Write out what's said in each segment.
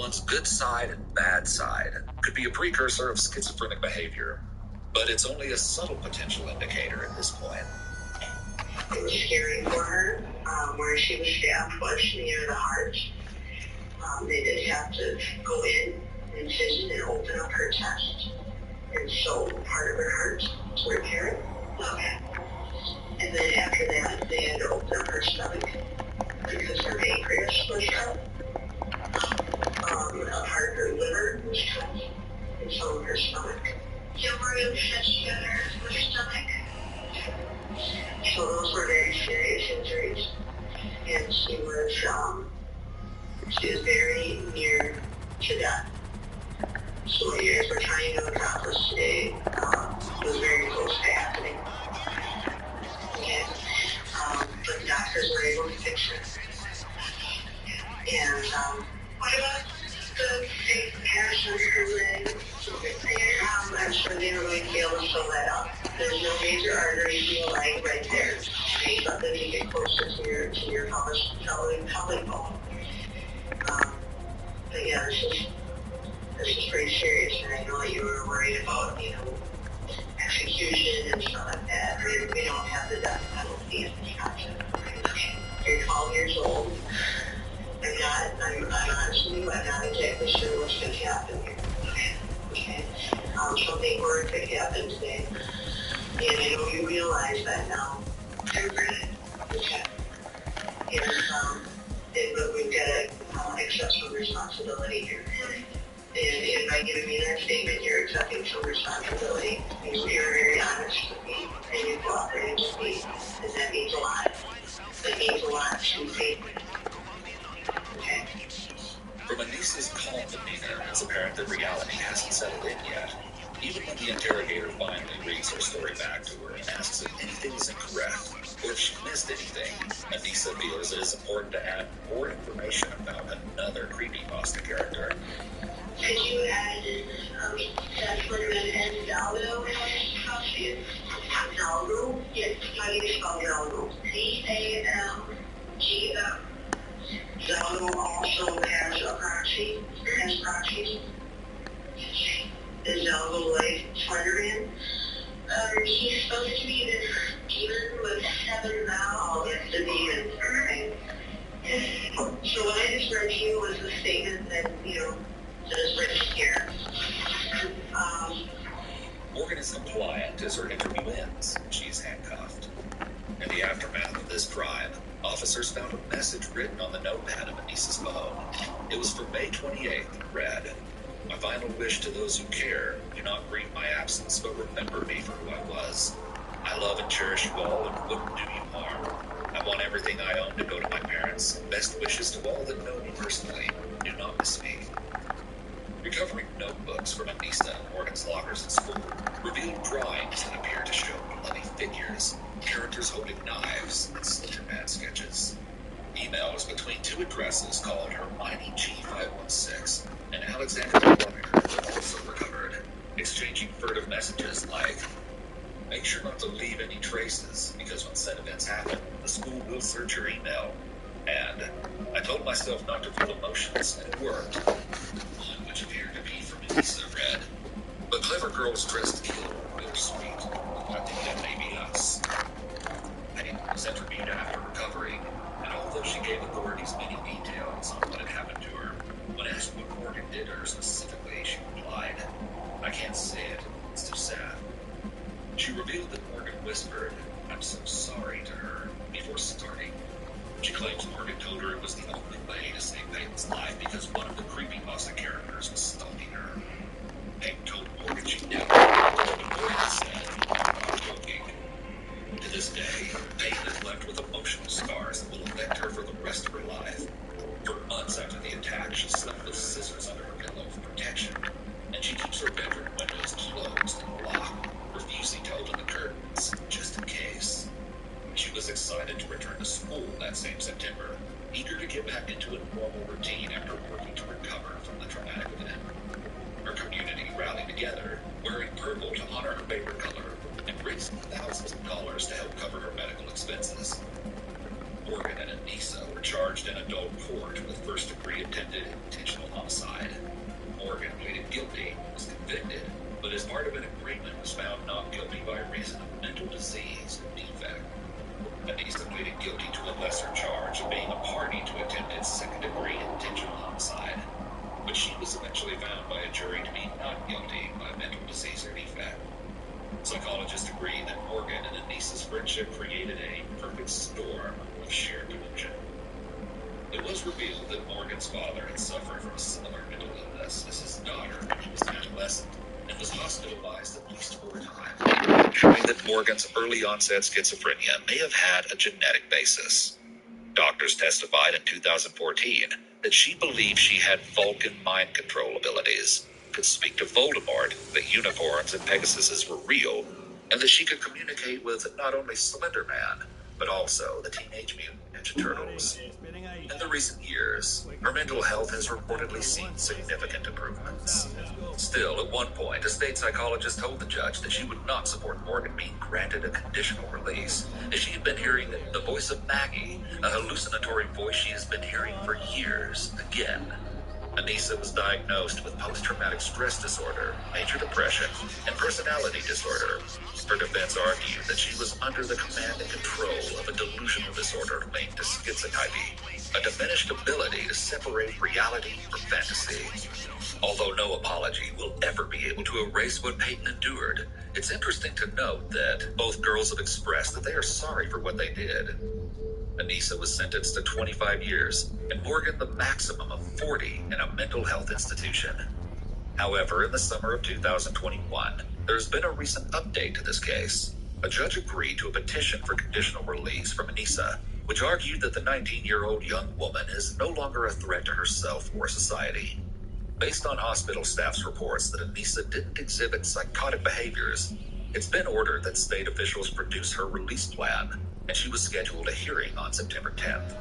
someone's good side and bad side could be a precursor of schizophrenic behavior, but it's only a subtle potential indicator at this point. It was scary for her, where she was stabbed was near the heart. They did have to go in and open up her chest and sew part of her heart to repair it. Okay. And then after that, they had to open up her stomach because her pancreas was cut. A part of her liver was cut, and some of her stomach. Hemorrhage that she got her stomach. So those were very serious injuries, and she was very near to death. So what you guys were trying to accomplish today was very close to happening. Okay, but the doctors were able to fix it. And what about the fake comparison her leg? I'm sure they were going to be able to fill that up. There's no major arteries in the leg right there. Okay, but then you get closer to your pelvic bone. But yeah, this is pretty serious, and I know you were worried about, execution and stuff like that. We don't have the death penalty in this country. Okay. You're 12 years old. I'm honestly, I'm not exactly sure what's going to happen here. Okay. Something horrific happened today. And I know you realize that now. Okay. But we've got to accept some responsibility here. And by giving me that statement, you're accepting some responsibility. You're very honest with me, and you cooperated with me, and that means a lot. That means a lot to me. Okay. From Anissa's calm demeanor, it's apparent that reality hasn't settled in yet. Even when the interrogator finally reads her story back to her and asks if anything is incorrect, or if she missed anything, Anissa feels it is important to add more information about another creepypasta character. Could you add that's what it is, Zaldo in this Zaldo? Yes, how do you spell Zaldo? Z-A-L-G-O. Zaldo also has a proxy, proxies. Is Zaldo like Slenderman? He's supposed to be this demon with 7 mouths. It's the demon, right? So what I just read to you was the statement that, that is written here. Morgan is compliant as her interview ends. She is handcuffed. In the aftermath of this crime, officers found a message written on the notepad of Anissa's phone. It was for May 28th and read, "My final wish to those who care, do not grieve my absence, but remember me for who I was. I love and cherish you all and wouldn't do you harm. I want everything I own to go to my parents. Best wishes to all that know me personally. Do not miss me." Recovering notebooks from Anissa and Morgan's lockers at school revealed drawings that appear to show bloody figures, characters holding knives, and Slenderman sketches. Emails between 2 addresses called Hermione G516 and Alexander Warner were also recovered, exchanging furtive messages like, "Make sure not to leave any traces, because when said events happen, the school will search your email." And, "I told myself not to feel emotions, and it worked." One which appeared to be from Anissa read, "But clever girls dressed to kill were sweet. I think that may be us." Penny was interviewed after recovering, and although she gave authorities many details on what had happened to her, when asked what Morgan did to her specifically, she replied, "I can't say it. It's too sad." She revealed that Morgan whispered, "I'm so sorry" to her before starting. She claims Morgan told her it was the only way to save Peyton's life because one of the creepypasta characters was stalking her. Peyton told Morgan she never but Morgan said, "I'm not joking." To this day, Peyton is left with emotional scars that will affect her for the rest of her life. For months after the attack, she slept with scissors under her pillow for pleaded guilty, was convicted, but as part of an agreement was found not guilty by reason of mental disease or defect. Anissa pleaded guilty to a lesser charge of being a party to attempted second-degree intentional homicide, but she was eventually found by a jury to be not guilty by mental disease or defect. Psychologists agree that Morgan and Anissa's friendship created a perfect storm of shared delusion. It was revealed that Morgan's father had suffered from a similar mental illness as his daughter when he was an adolescent and was hospitalized at least 4 times, showing that Morgan's early onset schizophrenia may have had a genetic basis. Doctors testified in 2014 that she believed she had Vulcan mind control abilities, could speak to Voldemort, that unicorns and Pegasuses were real, and that she could communicate with not only Slender Man, but also the Teenage Mutant Ninja Turtles. In the recent years, her mental health has reportedly seen significant improvements. Still, at one point, a state psychologist told the judge that she would not support Morgan being granted a conditional release, as she had been hearing the voice of Maggie, a hallucinatory voice she has been hearing for years, again. Anissa was diagnosed with post-traumatic stress disorder, major depression, and personality disorder. Her defense argued that she was under the command and control of a delusional disorder linked to schizotypy, a diminished ability to separate reality from fantasy. Although no apology will ever be able to erase what Peyton endured, it's interesting to note that both girls have expressed that they are sorry for what they did. Anissa was sentenced to 25 years, and Morgan the maximum of 40 in a mental health institution. However, in the summer of 2021, there's been a recent update to this case. A judge agreed to a petition for conditional release from Anissa, which argued that the 19-year-old young woman is no longer a threat to herself or society. Based on hospital staff's reports that Anissa didn't exhibit psychotic behaviors, it's been ordered that state officials produce her release plan, and she was scheduled a hearing on September 10th.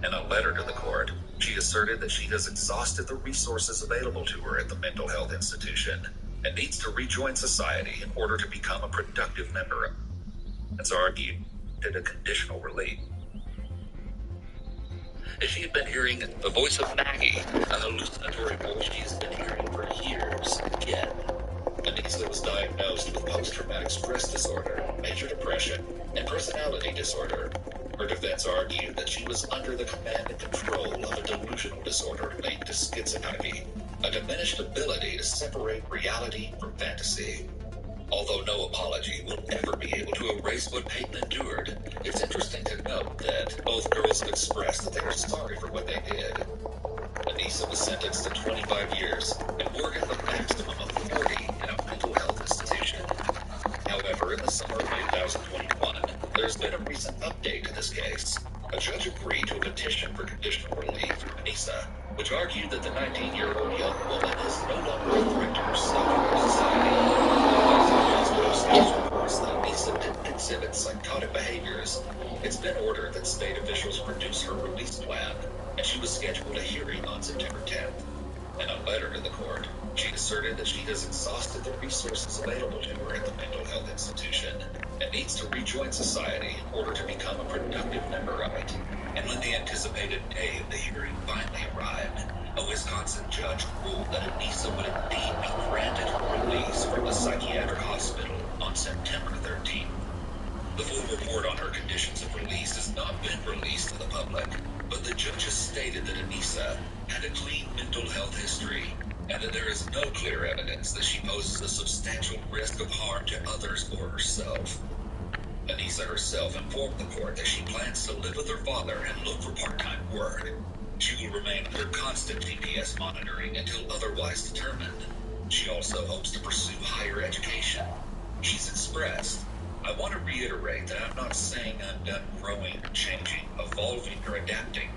In a letter to the court, she asserted that she has exhausted the resources available to her at the mental health institution and needs to rejoin society in order to become a productive member. It's argued that a conditional release. As she had been hearing the voice of Maggie, a hallucinatory voice she has been hearing for years, again. Anissa was diagnosed with post-traumatic stress disorder, major depression, and personality disorder. Her defense argued that she was under the command and control of a delusional disorder linked to schizotypy, a diminished ability to separate reality from fantasy. Although no apology will ever be able to erase what Peyton endured, it's interesting to note that both girls have expressed that they are sorry for what they did. Anissa was sentenced to 25 years, and Morgan the maximum of 40 in a mental health institution. However, in the summer of 2021, there's been a recent update to this case. A judge agreed to a petition for conditional relief from Anissa, which argued that the 19-year-old young woman is no longer a threat to herself or society. Hospital staff reports that Anissa didn't exhibit psychotic behaviors. It's been ordered that state officials produce her release plan, and she was scheduled a hearing on September 10th. In a letter to the court, she asserted that she has exhausted the resources available to her at the mental health institution and needs to rejoin society in order to become a productive member of it. And when the anticipated day of the hearing finally arrived, a Wisconsin judge ruled that Anissa would indeed be granted her release from the psychiatric hospital on September 13th. The full report on her conditions of release has not been released to the public, but the judge has stated that Anissa had a clean mental health history and that there is no clear evidence that she poses a substantial risk of harm to others or herself. Anissa herself informed the court that she plans to live with her father and look for part-time work. She will remain under constant GPS monitoring until otherwise determined. She also hopes to pursue higher education. She's expressed, "I want to reiterate that I'm not saying I'm done growing, changing, evolving, or adapting.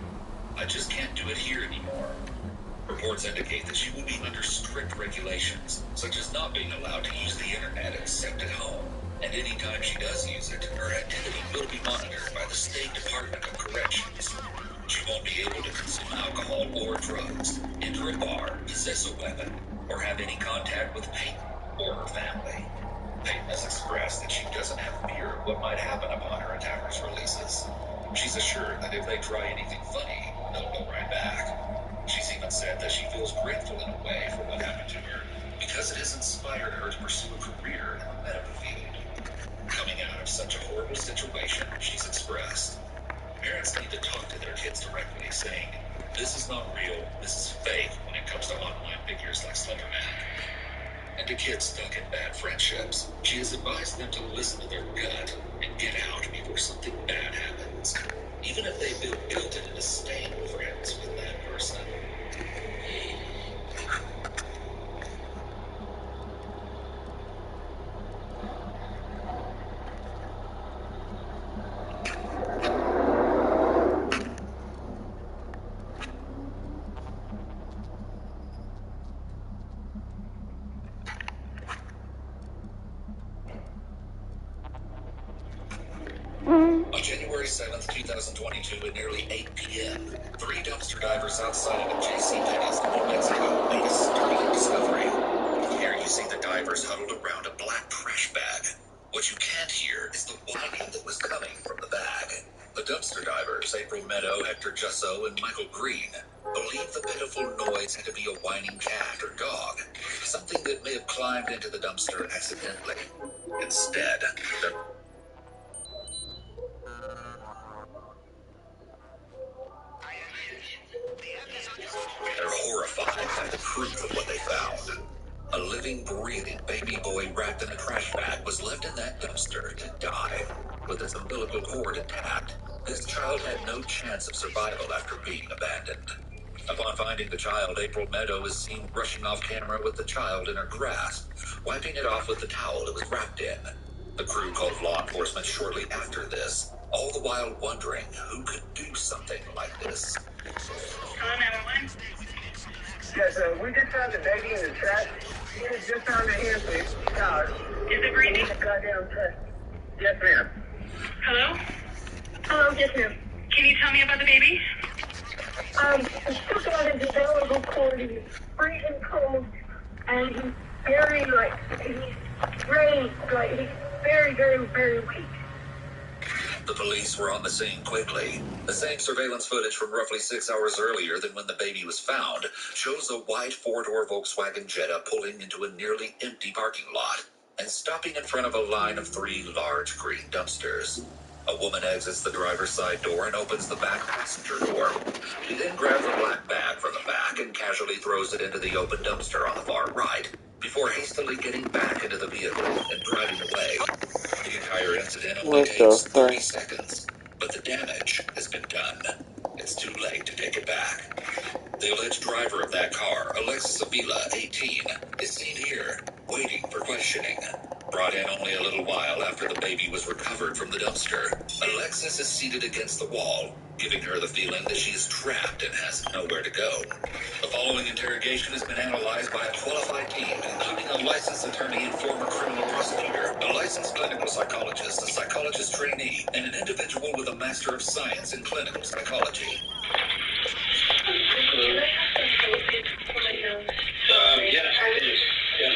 I just can't do it here anymore." Reports indicate that she will be under strict regulations, such as not being allowed to use the internet except at home. And anytime she does use it, her activity will be monitored by the State Department of Corrections. She won't be able to consume alcohol or drugs, enter a bar, possess a weapon, or have any contact with Peyton or her family. Peyton has expressed that she doesn't have fear of what might happen upon her attackers' releases. She's assured that if they try anything funny, they'll go right back. She's even said that she feels grateful in a way for what happened to her. inspired her to pursue a career in the medical field. Coming out of such a horrible situation, she's expressed, parents need to talk to their kids directly, saying, this is not real, this is fake when it comes to online figures like Slenderman. And to kids stuck in bad friendships, she has advised them to listen to their gut and get out before something bad happens, even if they feel guilted into staying friends with that person. On January 7th, 2022, at nearly 8 p.m., 3 dumpster divers outside of a JCPenney's in New Mexico made a startling discovery. Here you see the divers huddled around a black trash bag. What you can't hear is the whining that was coming from the bag. The dumpster divers, April Meadow, Hector Jusso, and Michael Green, believe the pitiful noise had to be a whining cat or dog, something that may have climbed into the dumpster accidentally. Instead, they're horrified by the proof of what they found. A living, breathing baby boy wrapped in a trash bag was left in that dumpster to die, with its umbilical cord intact. This child had no chance of survival after being abandoned. Upon finding the child, April Meadow is seen rushing off camera with the child in her grasp, wiping it off with the towel it was wrapped in. The crew called law enforcement shortly after this, all the while wondering who could do something like this. Hello, 911. Yes, we just found the baby in the trash. We just found a hand for his child. Is it breathing? Goddamn trash. Yes, ma'am. Hello? Hello, yes, ma'am. Can you tell me about the baby? He's stuck on his umbilical cord. He's freezing cold, and he's very, he's raised, he's very, very, very weak. The police were on the scene quickly. The same surveillance footage from roughly 6 hours earlier than when the baby was found shows a white four-door Volkswagen Jetta pulling into a nearly empty parking lot and stopping in front of a line of 3 large green dumpsters. A woman exits the driver's side door and opens the back passenger door. She then grabs a black bag from the back and casually throws it into the open dumpster on the far right, before hastily getting back into the vehicle and driving away. The entire incident only takes 30 seconds, but the damage has been done. It's too late to take it back. The alleged driver of that car, Alexis Avila, 18, is seen here, waiting for questioning. Brought in only a little while after the baby was recovered from the dumpster, Alexis is seated against the wall, giving her the feeling that she is trapped and has nowhere to go. The following interrogation has been analyzed by a qualified team, including a licensed attorney and former criminal prosecutor, a licensed clinical psychologist, a psychologist trainee, and an individual with a Master of Science in Clinical Psychology. Yes, it is. Yes.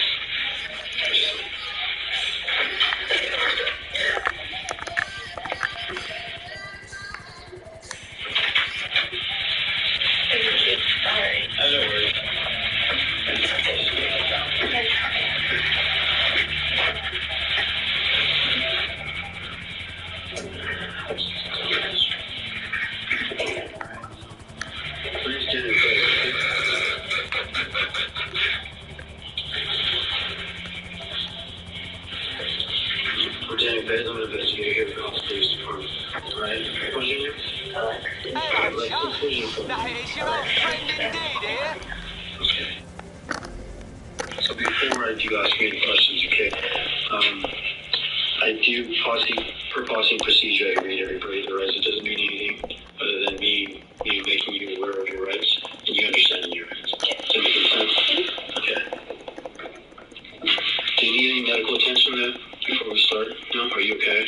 Sorry. I don't worry. Please get it. We're getting bed. I'm going to investigate here for the police department. All right? What's your name? Hello, Chuck. That is your old friend indeed, eh? Okay. So before I do ask you any questions, okay, I do per policy and procedure, I read everybody the rights. It doesn't mean anything other than me making you aware of your rights and you understanding your rights. Does that make sense? Okay. Do you need any medical attention then before we start? No? Are you okay?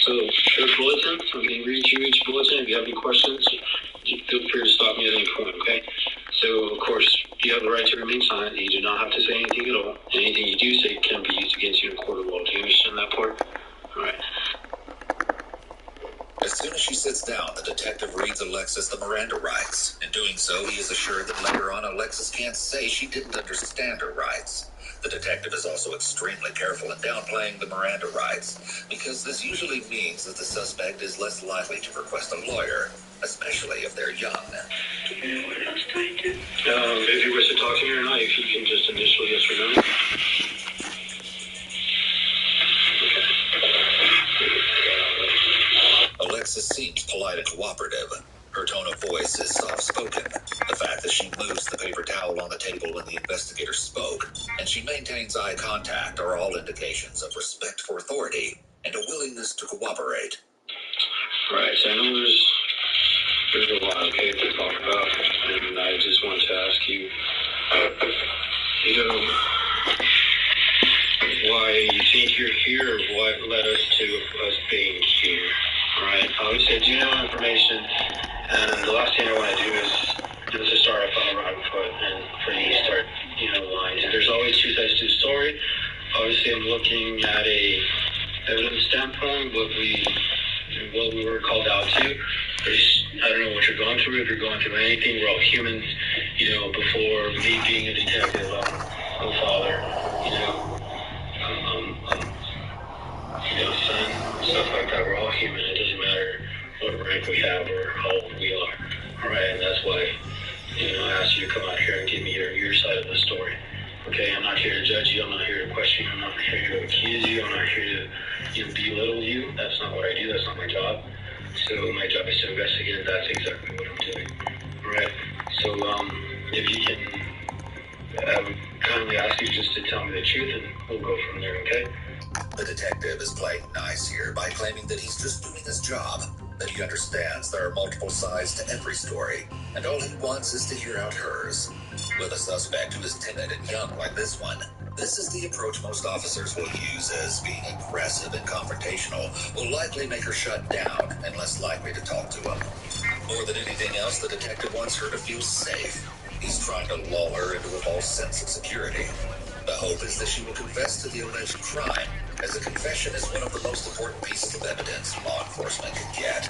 So, the bulletin, I'm going to read you each bulletin. If you have any questions, feel free to stop me at any point, okay? So, of course, you have the right to remain silent. You do not have to say anything at all. Anything you do say can be used against you in a court of law. Do you understand that part? All right. As soon as she sits down, the detective reads Alexis the Miranda rights and doing so, he is assured that later on Alexis can't say she didn't understand her rights. The detective is also extremely careful in downplaying the Miranda rights, because this usually means that the suspect is less likely to request a lawyer, especially if they're young. Do you know what else do I do? If you wish to talk to me or not, if you can just initial yes or no. Alexis seems polite and cooperative. Her tone of voice is soft-spoken. The fact that she moves the paper towel on the table when the investigator spoke, and she maintains eye contact are all indications of respect for authority and a willingness to cooperate. Right, so I know there's a lot, okay, to talk about, and I just want to ask you, why you think you're here, or what led us to us being here. Alright, obviously I do know information, and the last thing I want to do is to start off on the wrong foot and for you to start, lying. There's always two sides to the story. Obviously I'm looking at a evidence standpoint, what we were called out to. I don't know what you're going through, if you're going through anything, we're all humans, before me being a detective, I'm a father, son, stuff like that. We're all human. It doesn't matter what rank we have or how old we are. All right, and that's why, I asked you to come out here and give me your side of the story. Okay, I'm not here to judge you. I'm not here to question you. I'm not here to accuse you. I'm not here to, belittle you. That's not what I do. That's not my job. So my job is to investigate, and that's exactly what I'm doing. All right. So if you can, I would kindly ask you just to tell me the truth, and we'll go from there. Okay. The detective is playing nice here by claiming that he's just doing his job, that he understands there are multiple sides to every story, and all he wants is to hear out hers. With a suspect who is timid and young like this one, this is the approach most officers will use, as being aggressive and confrontational will likely make her shut down and less likely to talk to him. More than anything else, the detective wants her to feel safe. He's trying to lull her into a false sense of security. The hope is that she will confess to the alleged crime, as a confession is one of the most important pieces of evidence law enforcement can get.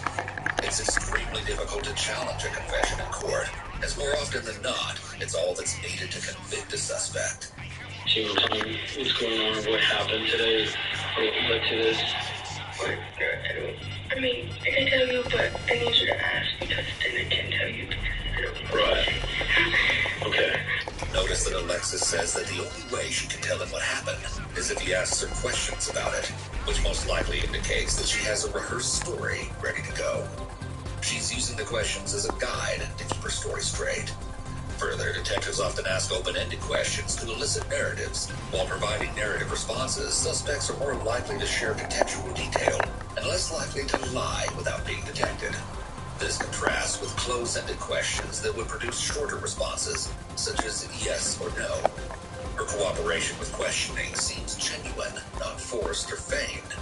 It's extremely difficult to challenge a confession in court, as more often than not, it's all that's needed to convict a suspect. Can you tell me what's going on, what happened today, or what led to this? I mean, I can tell you, but I need you to ask, because then I can tell you. Right. Okay. Notice that Alexis says that the only way she can tell him what happened is if he asks her questions about it, which most likely indicates that she has a rehearsed story ready to go. She's using the questions as a guide to keep her story straight. Further, detectives often ask open-ended questions to elicit narratives. While providing narrative responses, suspects are more likely to share contextual detail and less likely to lie without being detected. This contrasts with close-ended questions that would produce shorter responses, such as yes or no. Her cooperation with questioning seems genuine, not forced or feigned.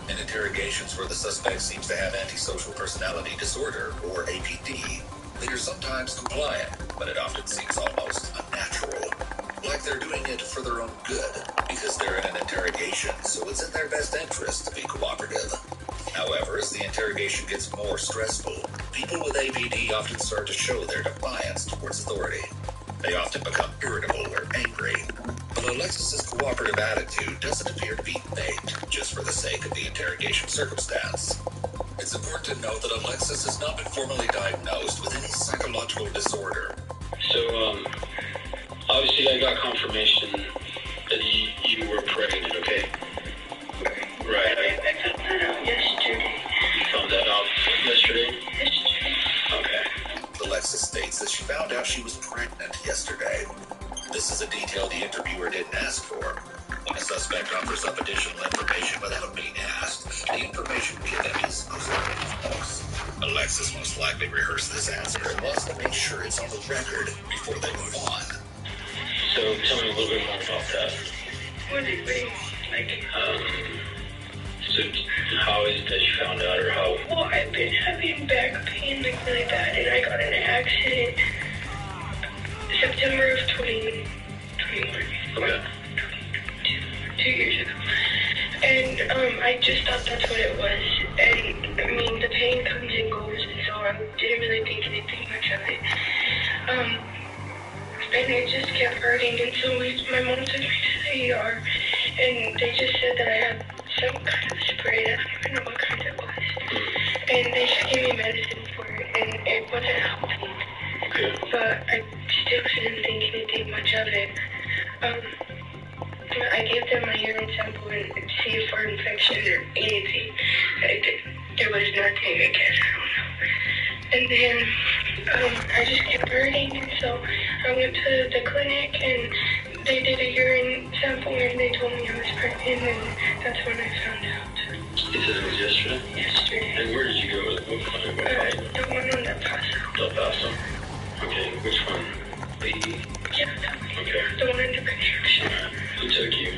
In interrogations where the suspect seems to have antisocial personality disorder, or APD, they are sometimes compliant, but it often seems almost unnatural. Like they're doing it for their own good, because they're in an interrogation, so it's in their best interest to be cooperative. However, as the interrogation gets more stressful, people with APD often start to show their defiance towards authority. They often become irritable or angry. But Alexis's cooperative attitude doesn't appear to be faked just for the sake of the interrogation circumstance. It's important to note that Alexis has not been formally diagnosed with any psychological disorder. So, obviously I got confirmation that you were pregnant, okay? Right. I found that out yesterday. You found that out yesterday? Yesterday. Okay. Alexis states that she found out she was pregnant yesterday. This is a detail the interviewer didn't ask for. When a suspect offers up additional information without being asked, the information given is most likely false. Alexis most likely rehearsed this answer and wants to make sure it's on the record before they move on. So tell me a little bit more about that. What do you mean? So how is it that you found out, or how? Well, I've been having back pain really bad, and I got in an accident September of 2021. Okay. 2 years ago. And I just thought that's what it was. And I mean, the pain comes and goes, and so I didn't really think anything much of it. hurting, and so my mom took me to the ER, and they just said that I had some kind of spray. I don't even know what kind it was. And they just gave me medicine for it, and it wasn't helping. Okay. But I still didn't think anything much of it. I gave them my urine sample and see if for infection or anything. There was nothing, I guess, I don't know. And then I just kept hurting, and so I went to the clinic, and they did a urine sample, and they told me I was pregnant, and that's when I found out. You said it was yesterday? Yesterday. And where did you go? What clinic? The one on El Paso. Del Paso? Okay, which one? Yeah, that one. Okay. The one under construction. Alright. Who took you?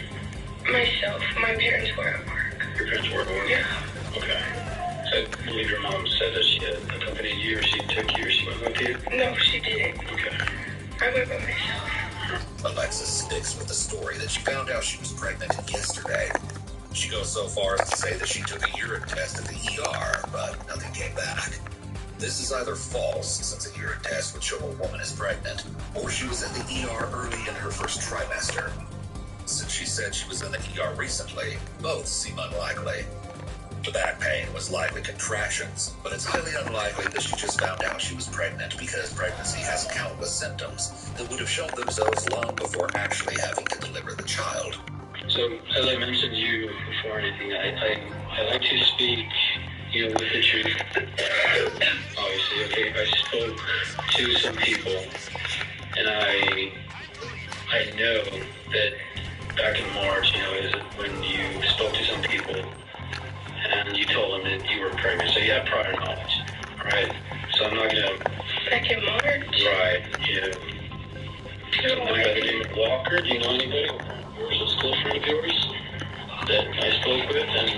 Myself. My parents were at work. Your parents were at work? Yeah. Okay. So I believe your mom said that she had accompanied you, or she took you, or she went with you? No, she didn't. Okay. I went by myself. Alexis sticks with the story that she found out she was pregnant yesterday. She goes so far as to say that she took a urine test at the ER, but nothing came back. This is either false, since a urine test would show a woman is pregnant, or she was at the ER early in her first trimester. Since she said she was in the ER recently, both seem unlikely. The back pain was likely contractions, but it's highly unlikely that she just found out she was pregnant, because pregnancy has countless symptoms that would have shown themselves long before actually having to deliver the child. So, as I mentioned to you before anything, I like to speak, with the truth. Obviously, okay, I spoke to some people, and I know that back in March, is when you spoke to some people, and you told them that you were pregnant, so you have prior knowledge, right? So I'm not gonna... Back in March? Right, Somebody by the name of Walker, do you know anybody? Or is a school friend of yours that I spoke with, and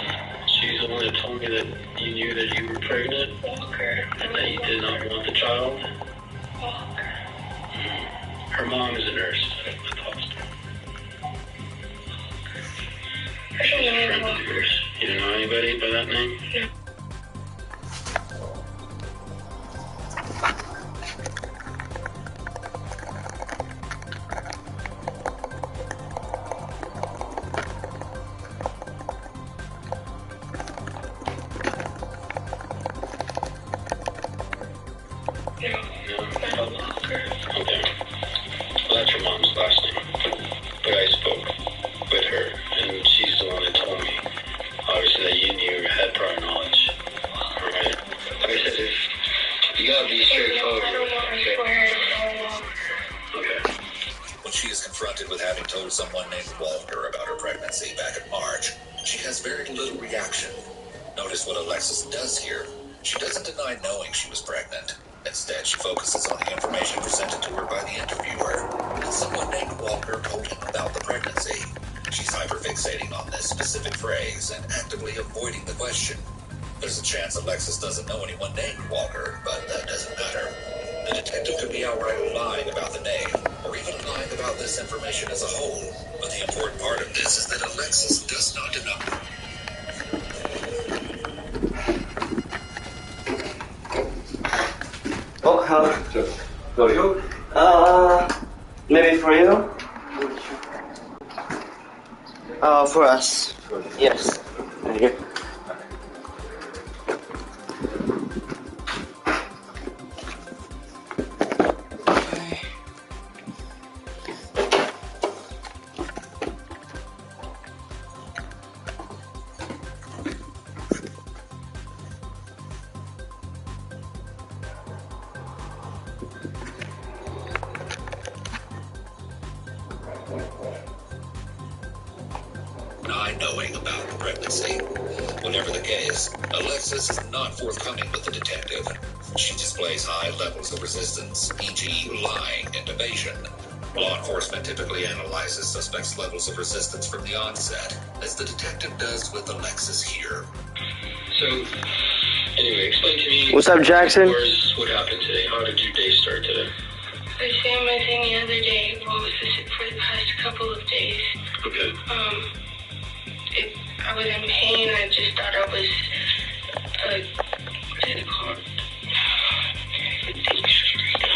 she's the one that told me that you knew that you were pregnant? Walker. And that you did not want the child? Walker. Her mom is a nurse at the hospital. She's a friend of yours. You don't know anybody by that name? No. Okay. Well, that's her mom's last name. But I spoke with her, and she's the one that told me, obviously, that you knew, had prior knowledge. Alright? Like I said, you gotta be straightforward. Okay. When she is confronted with having told someone named Walter about her pregnancy back in March, she has very little reaction. Notice what Alexis does here. She doesn't deny knowing she was pregnant. Instead, she focuses on the information presented to her by the interviewer, that someone named Walker told him about the pregnancy. She's hyperfixating on this specific phrase and actively avoiding the question. There's a chance Alexis doesn't know anyone named Walker, but that doesn't matter. The detective could be outright lying about the name, or even lying about this information as a whole. But the important part of this is that Alexis does not deny. Oh, how? For you? Maybe for you? For us. Yes. Thank you. Knowing about the pregnancy. Whatever the case, Alexis is not forthcoming with the detective. She displays high levels of resistance, e.g. lying and evasion. Law enforcement typically analyzes suspects' levels of resistance from the onset, as the detective does with Alexis here. So, anyway, explain to me... What's up, Jackson? What happened today? How did your day start today? The same as any other day. Well, for the past couple of days. Okay. I was in pain. I just thought I was, what is it called?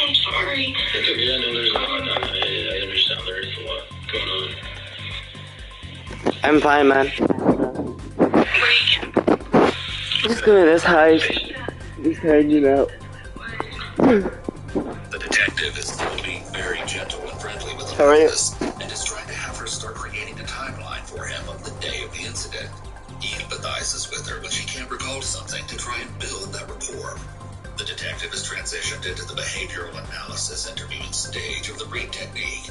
I'm sorry. Yeah, no, there's no, I understand. I'm fine, man. Just doing this heist. Just hanging out. The detective is still being very gentle and friendly with Sorry. Alexis, and is trying to have her start creating a timeline for him of the day of the incident. He empathizes with her when she can't recall something to try and build that rapport. The detective has transitioned into the behavioral analysis interviewing stage of the read technique.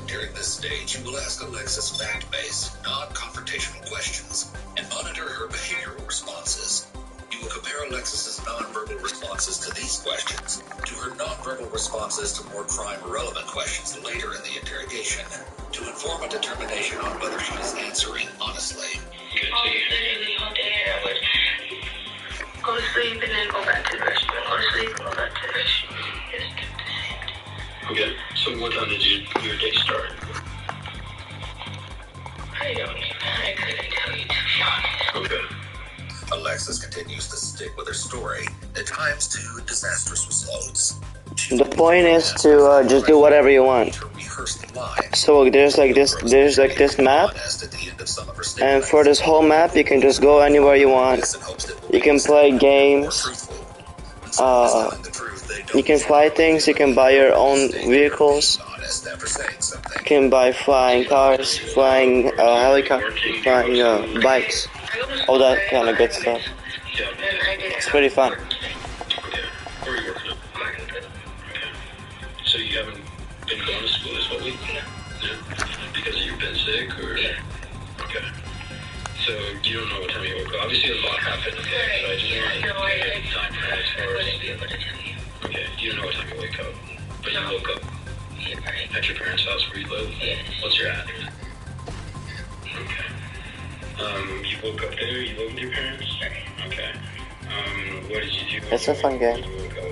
During this stage, you will ask Alexis fact-based, non-confrontational questions and monitor her behavioral responses. You will compare Alexis's nonverbal responses to these questions to her nonverbal responses to more crime-relevant questions later in the interrogation to inform a determination on whether she is answering honestly. Literally all day I would go to sleep and then go back to the restroom. Go to sleep and go back to the restroom. Just kept the same thing. Okay, so what time did your day start? I couldn't tell you, to be honest. Okay. Alexis continues to stick with her story, at times to disastrous results. The point is to just do whatever you want. So there's like this map, and for this whole map you can just go anywhere you want. You can play games, you can fly things, you can buy your own vehicles, you can buy flying cars, flying helicopters, flying bikes, all that kind of good stuff. It's pretty fun. Okay. Where are you working at? Okay. So you haven't been going to school this whole week? No. Because you've been sick, or? Yeah. Okay. So you don't know what time you woke up. Obviously a lot happened, okay? So I just want to take time for that as far as... Okay. You don't know what time you wake up, but you woke up at your parents' house where you live? Yes. What's your address? Okay. You woke up there? You live with your parents? Okay. What did you do? It's a fun game. When you woke up?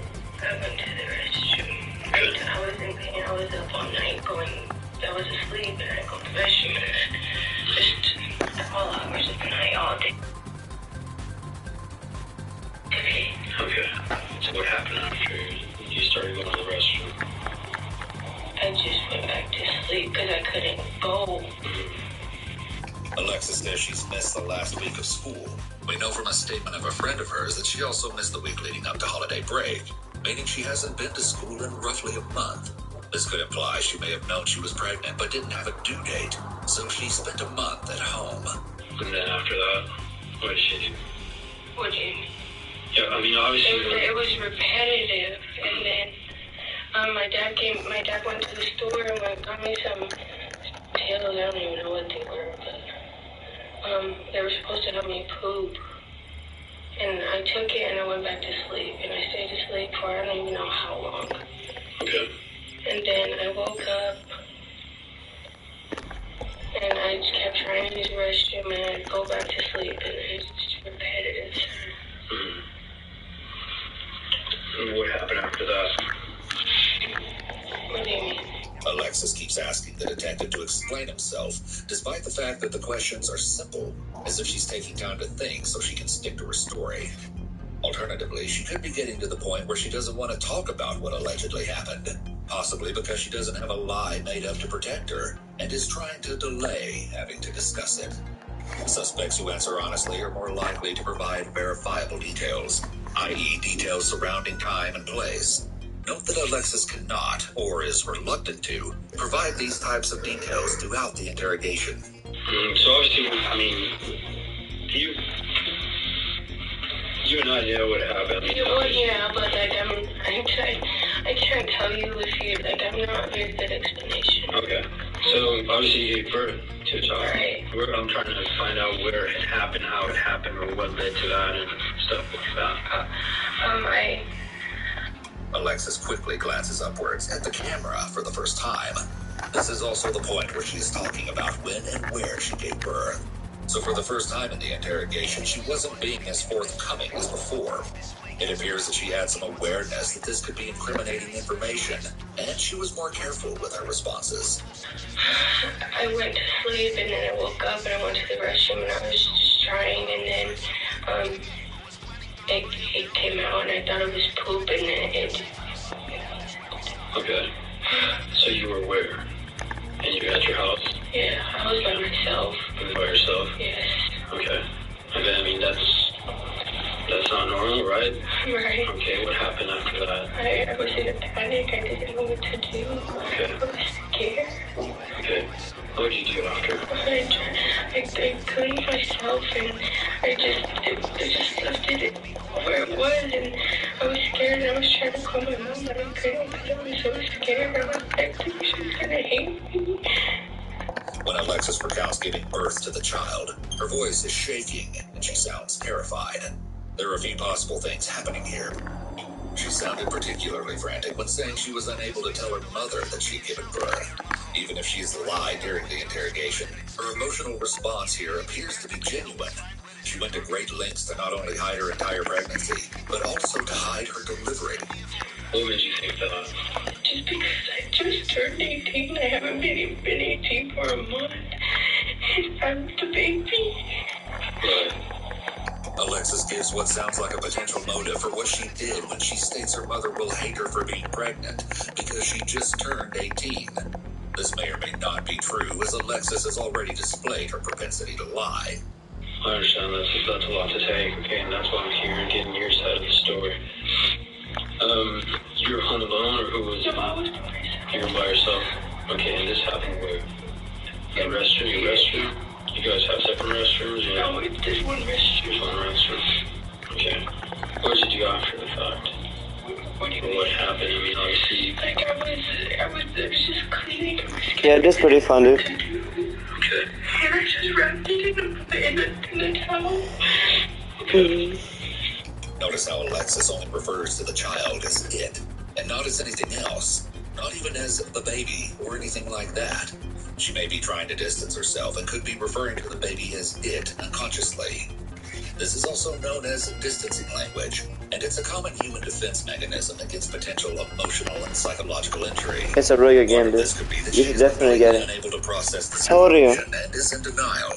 I went to the restroom. I was in pain. I was up all night I was asleep and I go to the restroom and just all hours of the night, all day. Okay. So what happened after you started going to the restroom? I just went back to sleep because I couldn't go. Alexis says she's missed the last week of school. We know from a statement of a friend of hers that she also missed the week leading up to holiday break, meaning she hasn't been to school in roughly a month. This could imply she may have known she was pregnant but didn't have a due date, so she spent a month at home. And then after that, what did she do? What do you mean? Yeah, I mean, obviously... It was repetitive, and then my dad went to the store and got me some pills. I don't even know what they were, but they were supposed to help me poop. And I took it and I went back to sleep, and I stayed asleep for I don't even know how long. Okay. And then I woke up, and I just kept trying to use the restroom, and I'd go back to sleep, and it's just repetitive. And what happened after that? What do you mean? Alexis keeps asking the detective to explain himself, despite the fact that the questions are simple, as if she's taking time to think so she can stick to her story. Alternatively, she could be getting to the point where she doesn't want to talk about what allegedly happened, possibly because she doesn't have a lie made up to protect her, and is trying to delay having to discuss it. Suspects who answer honestly are more likely to provide verifiable details, i.e. details surrounding time and place. Note that Alexis cannot, or is reluctant to, provide these types of details throughout the interrogation. So obviously, I mean, you and I know what happened. Well, yeah, but like I can't tell you if you I'm not a very good explanation. Okay. So obviously you gave birth to a child. Right. I'm trying to find out where it happened, how it happened, or what led to that, and stuff like that. Alexis quickly glances upwards at the camera for the first time. This is also the point where she is talking about when and where she gave birth. So for the first time in the interrogation, she wasn't being as forthcoming as before. It appears that she had some awareness that this could be incriminating information, and she was more careful with her responses. I went to sleep, and then I woke up, and I went to the restroom, and I was just trying, and then it came out, and I thought it was poop, and then it... Okay. So you were where? And you were at your house? Yeah, I was by myself. You were by yourself? Yes. Okay. Okay, I mean, that's not normal, right? Right. Okay, what happened after that? I was in a panic. I didn't know what to do. Okay. I was scared. Okay. What did you do after? I cleaned myself and I just left it where it was, and I was scared and I was trying to call my mom, but I couldn't because I was so scared. I was thinking she was gonna hate me. When Alexis recounts giving birth to the child, her voice is shaking and she sounds terrified. There are a few possible things happening here. She sounded particularly frantic when saying she was unable to tell her mother that she'd given birth. Even if she's lied during the interrogation, her emotional response here appears to be genuine. She went to great lengths to not only hide her entire pregnancy, but also to hide her delivery. What made you think that? Just because I just turned 18, I haven't been 18 for a month. I'm the baby. Right. Alexis gives what sounds like a potential motive for what she did when she states her mother will hate her for being pregnant because she just turned 18. This may or may not be true, as Alexis has already displayed her propensity to lie. I understand that's a lot to take, okay, and that's why I'm here and getting your side of the story. You were home alone, or who was it? No, I was by myself. You were by yourself? Okay, and this happened where? Your restroom? You guys have separate restrooms? Or? No, it's just one restroom. Just one restroom. Okay. What did you do after the fact? What happened? I mean, obviously... Like, I was just cleaning. I was scared. Yeah, that's pretty fun, dude. Okay. And I just wrapped it in the towel. Notice how Alexis only refers to the child as it, and not as anything else, not even as the baby or anything like that. She may be trying to distance herself and could be referring to the baby as it unconsciously. This is also known as distancing language, and it's a common human defense mechanism against potential emotional and psychological injury. It's a really good game, dude. This could be that You she should is definitely get it. unable to process the How old are you? situation and is in denial.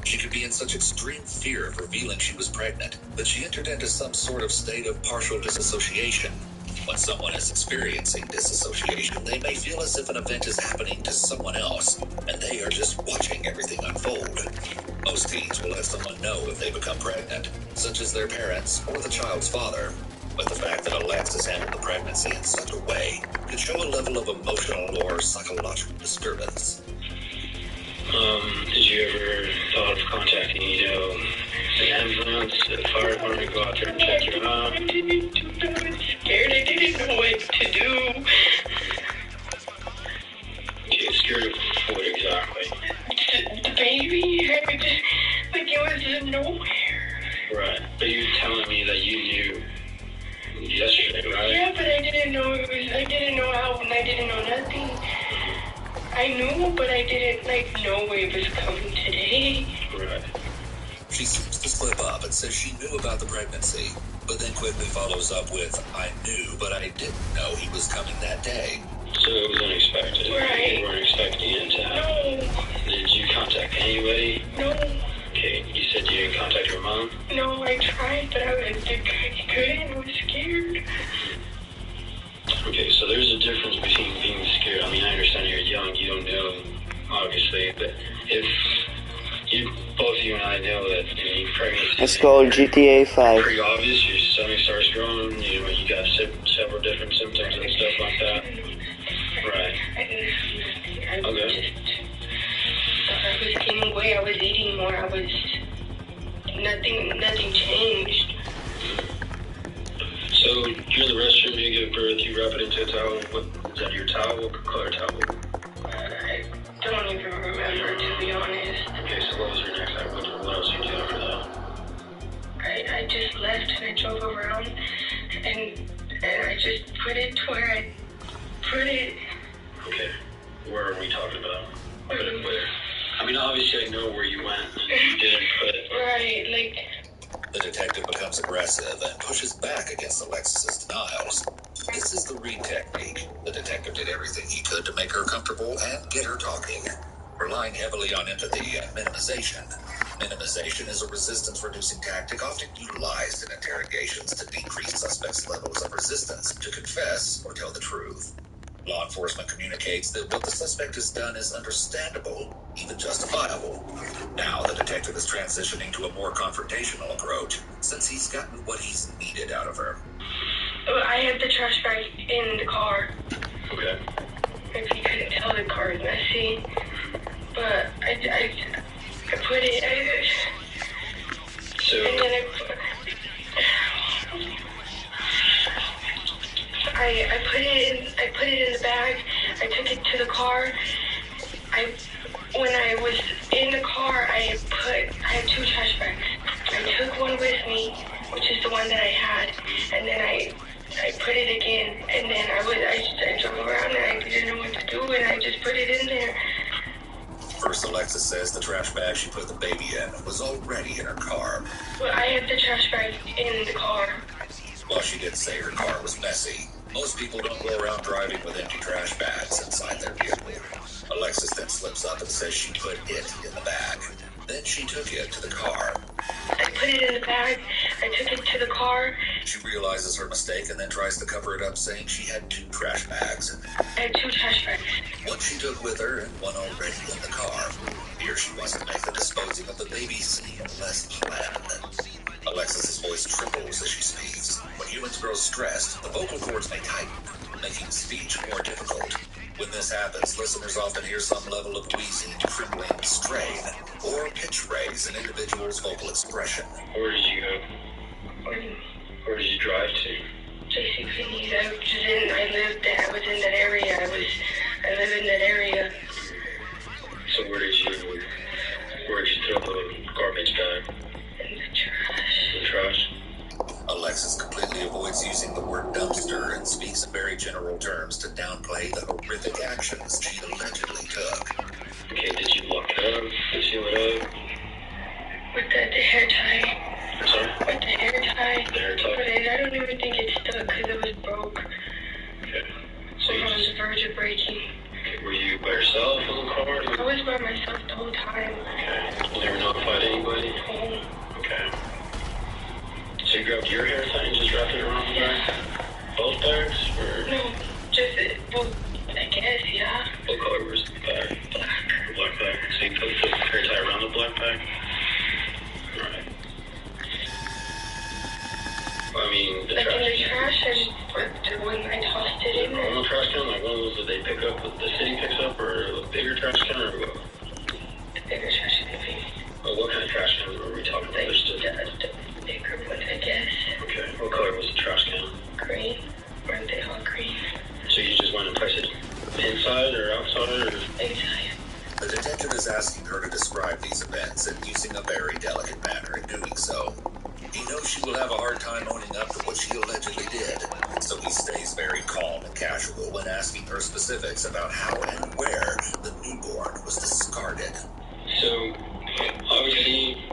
She could be in such extreme fear of revealing she was pregnant that she entered into some sort of state of partial disassociation. When someone is experiencing disassociation, they may feel as if an event is happening to someone else, and they are just watching everything unfold. Most teens will let someone know if they become pregnant, such as their parents or the child's father. But the fact that Alexis handled the pregnancy in such a way could show a level of emotional or psychological disturbance. Did you ever thought of contacting, the ambulance, the fire department to go out there and check you out? I didn't do that. I was scared. I didn't know what to do. Okay, scared of what exactly? The baby. Like, it was in nowhere. Right, but you're telling me that you knew yesterday, right? Yeah, but I didn't know I didn't know how, and I didn't know nothing. I knew, but I didn't, know it was coming today. Right. She seems to slip up and says she knew about the pregnancy, but then quickly follows up with, I knew, but I didn't know he was coming that day. So it was unexpected. Right. You weren't expecting it to happen. No. Did you contact anybody? No. Okay, you said you didn't contact your mom? No, I tried, but I couldn't. I was scared. Okay, so there's a difference between being scared. I mean, I understand you're young, you don't know, obviously, but if both you and I know that pregnancy It's called GTA 5. pretty obvious, your stomach starts growing, you got several different symptoms and stuff like that. Right. I was gaining weight. I was eating more. Nothing changed. So you're in the restroom, you give birth, you wrap it into a towel. Is that your towel? What color towel? I don't even remember, to be honest. Okay, so what was your next act? What else did you do after that? I just left and I drove around and I just put it to where I put it. Okay, where are we talking about? Put it where? I mean, obviously I know where you went and you didn't put it. Right, The detective becomes aggressive and pushes back against Alexis's denials. This is the Reed technique. The detective did everything he could to make her comfortable and get her talking, relying heavily on empathy and minimization. Minimization is a resistance-reducing tactic often utilized in interrogations to decrease suspects' levels of resistance to confess or tell the truth. Law enforcement communicates that what the suspect has done is understandable, even justifiable. Now, the detective is transitioning to a more confrontational approach, since he's gotten what he's needed out of her. I had the trash bag in the car. Okay. If you couldn't tell, the car is messy. But I put it... So... And then I put it in the bag. I took it to the car. When I was in the car, I had 2 trash bags. I took one with me, which is the one that I had, and then I put it again, and then I drove around and I didn't know what to do, and I just put it in there. First, Alexis says the trash bag she put the baby in was already in her car. Well, I had the trash bag in the car. While she did say her car was messy, most people don't go around driving with empty trash bags inside their vehicle. Alexis then slips up and says she put it in the bag. Then she took it to the car. I put it in the bag. I took it to the car. She realizes her mistake and then tries to cover it up, saying she had 2 trash bags. I had 2 trash bags. One she took with her and one already in the car. Here she wants to make the disposing of the baby seem less planned. Alexis's voice trembles as she speaks. When humans grow stressed, the vocal cords may tighten, making speech more difficult. When this happens, listeners often hear some level of wheezing, trembling, strain, or pitch raise in individuals' vocal expression. Where did you go? Where did you drive to? JCPenney's. I was in that area. I live in that area. So where did you throw the garbage bag? In the trash. The trash? Alexis completely avoids using the word dumpster and speaks in very general terms to downplay the horrific actions she allegedly took. Okay, did you lock it up? Seal it up? With the hair tie. I'm sorry? With the hair tie. The hair tie? But I don't even think it stuck because it was broke. Okay. So I was on the verge of breaking. Okay, were you by yourself in the car? I was by myself the whole time. Okay. You never notified anybody? Okay. So you grabbed your hair tie and just wrapped it around the bag? Both bags? Or? No, just, well, I guess, yeah. What color was the bag? Black. The black bag. So you put the hair tie around the black bag? Alright. I mean, the Like trash in the can. trash, when I tossed it in there. Normal trash can, like one of those that they pick up, that the city picks up, or a bigger trash can, or what? The bigger trash can be. Or what kind of trash can were we talking about? Like There's the bigger ones, I guess. Okay. What color was the trash can? Green. Weren't they all green? So you just went and placed it inside or outside, or? Inside. The detective is asking her to describe these events and using a very delicate manner in doing so. He knows she will have a hard time owning up to what she allegedly did, so he stays very calm and casual when asking her specifics about how and where the newborn was discarded. So, obviously,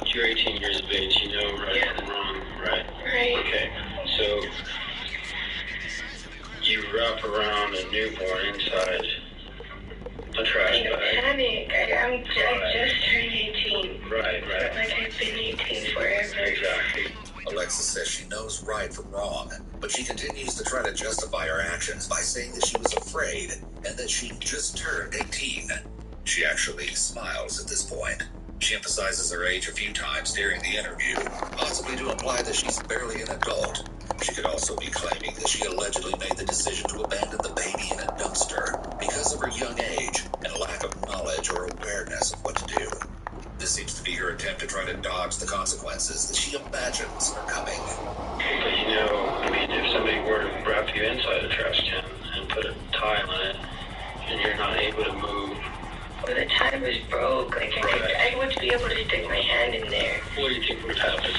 you're 18 years of age, you know right from wrong, right? Right. Okay, so you wrap around a newborn inside a trash In a bag. panic. I just turned 18. Right. Like I've been 18 forever. Exactly. Alexis says she knows right from wrong, but she continues to try to justify her actions by saying that she was afraid and that she just turned 18. She actually smiles at this point. She emphasizes her age a few times during the interview, possibly to imply that she's barely an adult. She could also be claiming that she allegedly made the decision to abandon the baby in a dumpster because of her young age and lack of knowledge or awareness of what to do. This seems to be her attempt to try to dodge the consequences that she imagines are coming. But you know, I mean, if somebody were to wrap you inside a trash can and put a tie on it, and you're not able to move. Well, the tie was broke. Like I would be able to stick my hand in there. What do you think would happen?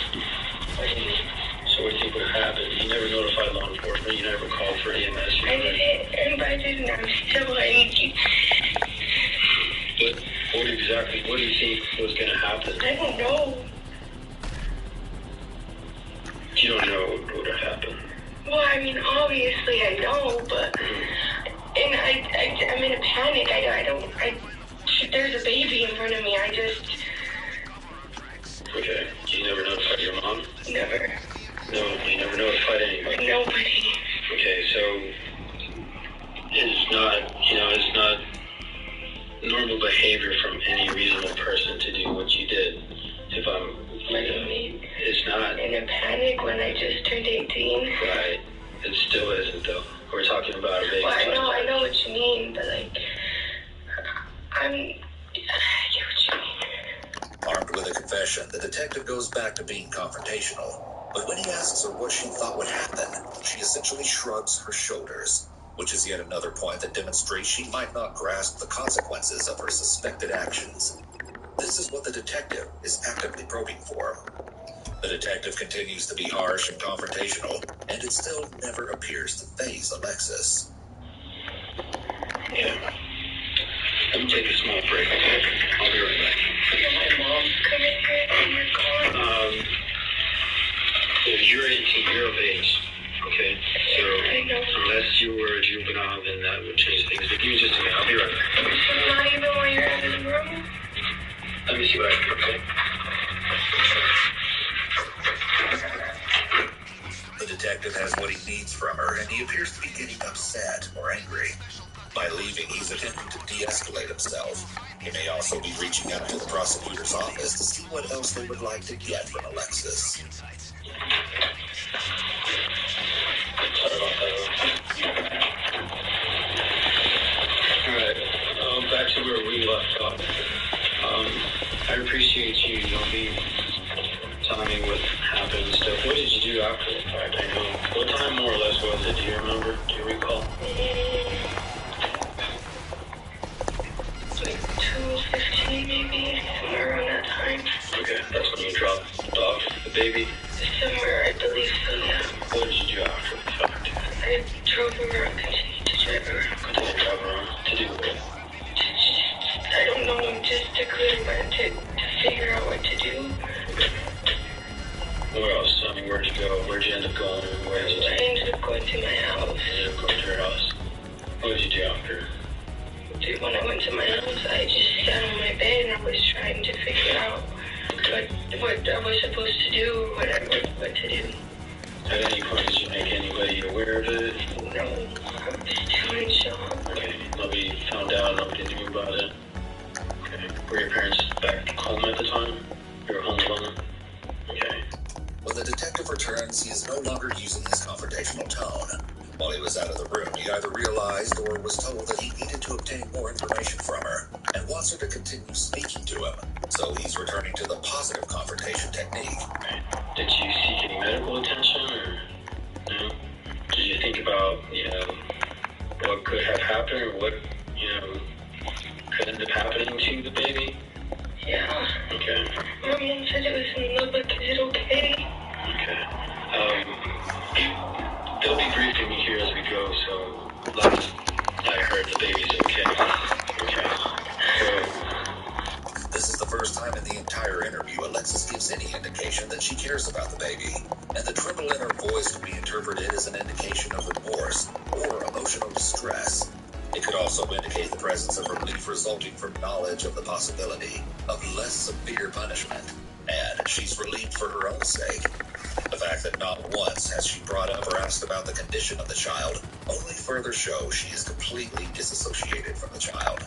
What do you mean? So what do you think would happen? You never notified law enforcement, you never called for EMS. I didn't, and I didn't. I'm still like... But what do you think was going to happen? I don't know. You don't know what would have happened. Well, I mean, obviously I know, but... And I'm in a panic. There's a baby in front of me. Okay. You never notified your mom? Never. No, you never notified anybody? Nobody. Okay, so is behavior from any reasonable person to do what you did. If I'm... What do you mean? It's not... In a panic when I just turned 18? Right. It still isn't, though. We're talking about a baby. Well, I know what you mean, but, like... I get what you mean. Armed with a confession, the detective goes back to being confrontational. But when he asks her what she thought would happen, she essentially shrugs her shoulders, which is yet another point that demonstrates she might not grasp the consequences of her suspected actions. This is what the detective is actively probing for. The detective continues to be harsh and confrontational, and it still never appears to faze Alexis. Yeah. Let me take a small break, okay? I'll be right back. My mom's coming here in your car. If you're 18, you're of age, okay? So, I know. unless you were a juvenile, then that would change things. But give me just a minute. I'll be right back. So not even when you're in the room? Let me see what I can do, okay? The detective has what he needs from her, and he appears to be getting upset or angry. By leaving, he's attempting to de-escalate himself. He may also be reaching out to the prosecutor's office to see what else they would like to get from Alexis. Alright, back to where we left off. I appreciate you, telling me what happened and stuff. What did you do after the fact? I know. What time more or less was it? Do you remember? Do you recall? Like 2:15 maybe, somewhere around that time. Okay, that's when you dropped off the baby? Somewhere, I believe so, yeah. What did you do after the fact? I drove around, continued to drive around. Continue to drive around to do what? I don't know, just to clear my head to figure out what to do. Where else? I mean, where'd you go? Where'd you end up going? Where did you I ended up going to my house. You ended up going to your house. What did you do after? Dude, when I went to my house, I just sat on my bed and I was trying to figure out what I was supposed to do, what to do. At any point, did you make anybody aware of it? No, I was still in shock. Okay, nobody found out, nobody knew about it. Okay, were your parents back home at the time? You were home alone? Okay. When the detective returns, he is no longer using his confrontational tone. While he was out of the room, he either realized or was told that he needed to obtain more information from her and wants her to continue speaking to him. So he's returning to the positive confrontation technique. Okay. Did you seek any medical attention or no? Did you think about, what could have happened or what, could end up happening to the baby? Yeah. Okay. My mom said it was in love, but is it okay? Okay. They'll be briefing me here as we go, so last I heard the baby's okay. Okay. So, this is the first time in the entire interview Alexis gives any indication that she cares about the baby, and the tremble in her voice could be interpreted as an indication of remorse or emotional distress. It could also indicate the presence of relief resulting from knowledge of the possibility of less severe punishment, and she's relieved for her own sake. The fact that not once has she brought up or asked about the condition of the child only further shows she is completely disassociated from the child,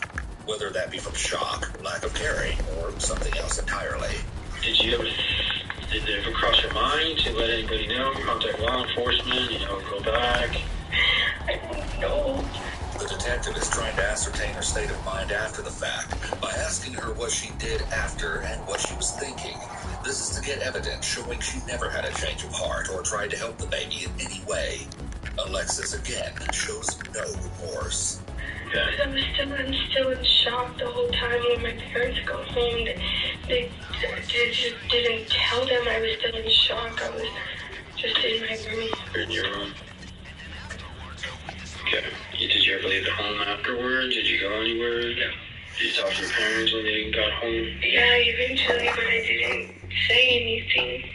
whether that be from shock, lack of caring, or something else entirely. did it ever cross your mind to let anybody know, contact law enforcement, go back? I don't know. The detective is trying to ascertain her state of mind after the fact by asking her what she did after and what she was thinking. This is to get evidence showing she never had a change of heart or tried to help the baby in any way. Alexis again shows no remorse. Because I'm still in shock the whole time when my parents go home. They just didn't tell them I was still in shock. I was just in my room. You're in your room. Okay. Did you ever leave the home afterwards? Did you go anywhere? No. Did you talk to your parents when they got home? Yeah, eventually, but I didn't say anything.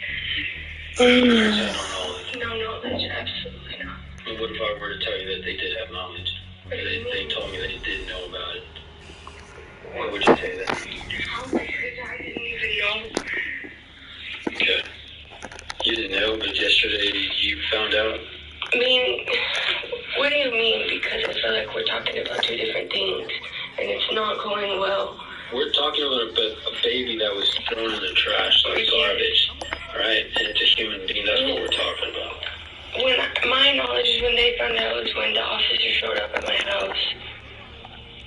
Parents had no knowledge. No knowledge, absolutely not. And what if I were to tell you that they did have knowledge? What do you They mean? told me that you didn't know about it. What would you say then? How? Because I didn't even know. Okay. You didn't know, but yesterday you found out? I mean, what do you mean? Because I feel like we're talking about two different things. and it's not going well. We're talking about a baby that was thrown in the trash like garbage, right? And it's a human being. That's what we're talking about. My knowledge is when they found out was when the officer showed up at my house.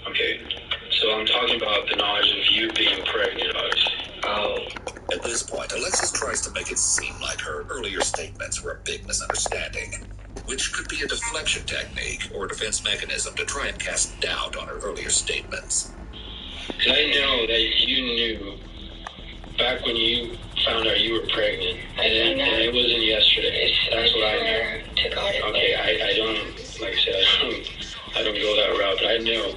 Okay, so I'm talking about the knowledge of you being pregnant, obviously. Oh. At this point, Alexis tries to make it seem like her earlier statements were a big misunderstanding, which could be a deflection technique or defense mechanism to try and cast doubt on her earlier statements. Because I know that you knew back when you found out you were pregnant, and it wasn't yesterday. That's what I know. Okay, I don't, like I said, I don't go that route, but I know.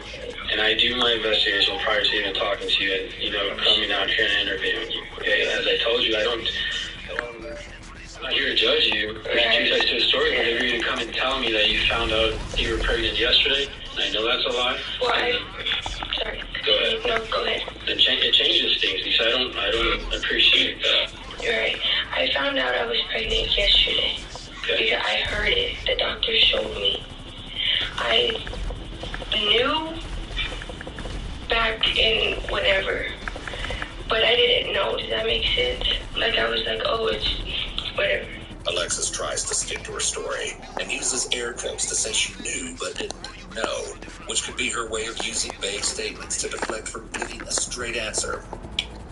And I do my investigation prior to even talking to you and, coming out here and interviewing you. Okay, as I told you, I'm not here to judge you. There's two sides to the story. Whenever you come and tell me that you found out you were pregnant yesterday, and I know that's a lie. Well, sorry. Go ahead. No, go ahead. It changes things because I don't appreciate that. You're right. I found out I was pregnant yesterday. Okay. Because I heard it. The doctor showed me. I knew back in whatever, but I didn't know. Does that make sense? Like, I was like, oh, it's whatever. Alexis tries to stick to her story and uses air quotes to say she knew but didn't know, which could be her way of using vague statements to deflect from giving a straight answer.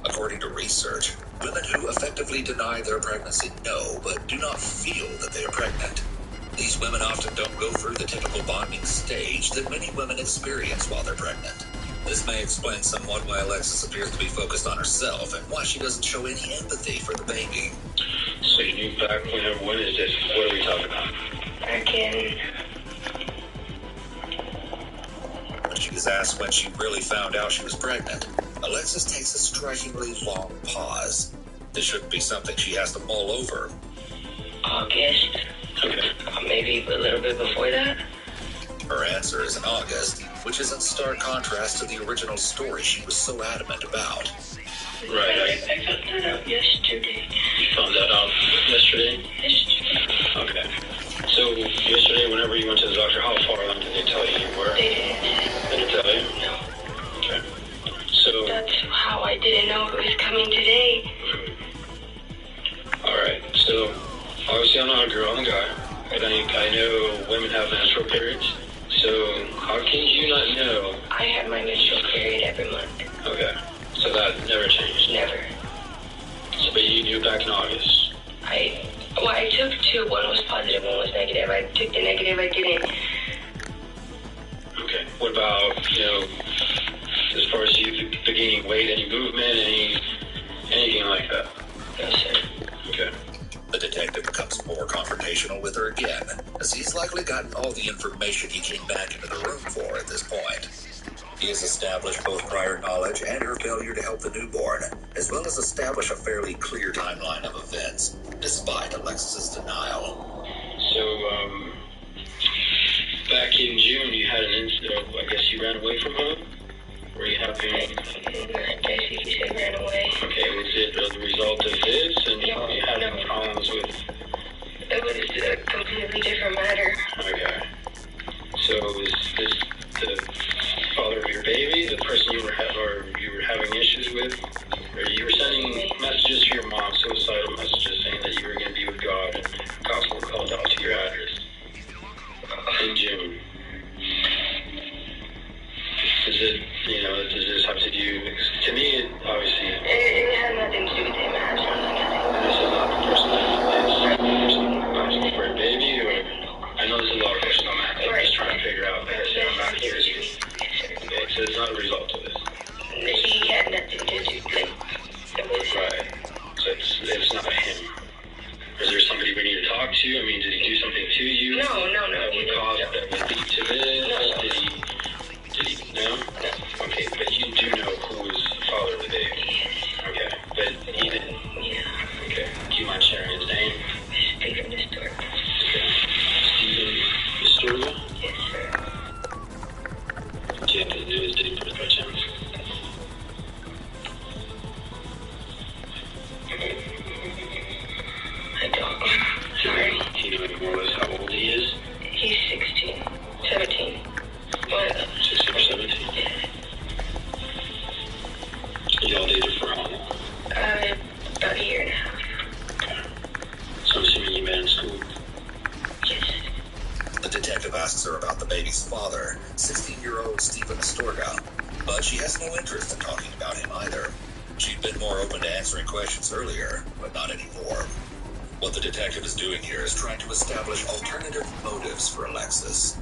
According to research, women who effectively deny their pregnancy know but do not feel that they are pregnant. These women often don't go through the typical bonding stage that many women experience while they're pregnant. This may explain somewhat why Alexis appears to be focused on herself and why she doesn't show any empathy for the baby. So you knew back when is this? What are we talking about? Back in... When she is asked when she really found out she was pregnant, Alexis takes a strikingly long pause. This shouldn't be something she has to mull over. August. Okay. Maybe a little bit before that. Her answer is in August, which is in stark contrast to the original story she was so adamant about. Right. I found that out yesterday. You found that out yesterday? Yesterday. Okay. So yesterday, whenever you went to the doctor, how far along did they tell you you were? They didn't. They didn't tell you? No. Okay. So... That's how I didn't know it was coming today. Alright, so obviously I'm not a girl, I'm a guy, but I know women have menstrual periods. So how can you not know? I had my menstrual period every month. Okay, so that never changed? Never. So, but you knew back in August? I took two. One was positive, one was negative. I took the negative, I didn't. Okay, what about, as far as you gaining weight, any movement, anything like that? No, sir. Okay. The detective becomes more confrontational with her again, as he's likely gotten all the information he came back into the room for at this point. He has established both prior knowledge and her failure to help the newborn, as well as establish a fairly clear timeline of events, despite Alexis's denial. So, back in June, you had an incident. I guess you ran away from home? Were you having... I guess you could say ran away. Okay, was it the result of this? And you had no problems with... It was a completely different matter. Okay. So was this the father of your baby, the person you were having issues with? Or you were sending messages to your mom, suicidal messages, saying that you were going to be with God, and cops were called out to your address in June. Does this have to do, to me, it obviously... It had nothing to do with him. It has nothing to do with him. This is not the person that is for a baby, or... I know there's a lot of questions on that. I'm just trying to figure out, like I said, I'm not here to... Okay, so it's not a result of this. He had nothing to do with it. Right. So it's not him. Is there somebody we need to talk to? I mean, did he do something to you? No. That would lead to this? No. Did he... No? Okay, but you do know who was the father of the baby. Okay, but he didn't. Yeah. Okay, do you mind sharing his name? Stephen Distor. Okay. Stephen Distor? Yes, sir. Do you have to do his date birth by chance? I don't. Sorry. Do you know more or less how old he is? He's 16. 17. One of them. 16 or 17? Y'all dated for how long? About a year and a half. Okay. So I'm assuming you met in school? Yes. The detective asks her about the baby's father, 16-year-old Stephen Astorga, but she has no interest in talking about him either. She'd been more open to answering questions earlier, but not anymore. What the detective is doing here is trying to establish alternative motives for Alexis.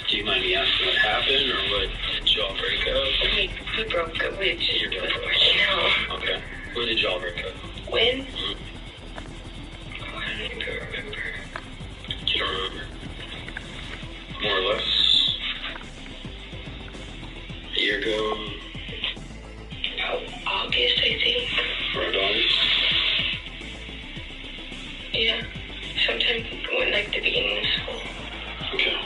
Do you mind me asking what happened, or what? Did y'all break up? We broke up. It just wasn't working out. Okay. When did y'all break up? When? Mm-hmm. Oh, I don't even remember. You don't remember? More or less? A year ago? About August, I think. Around August? Yeah. Sometime when, like, the beginning of school. Okay.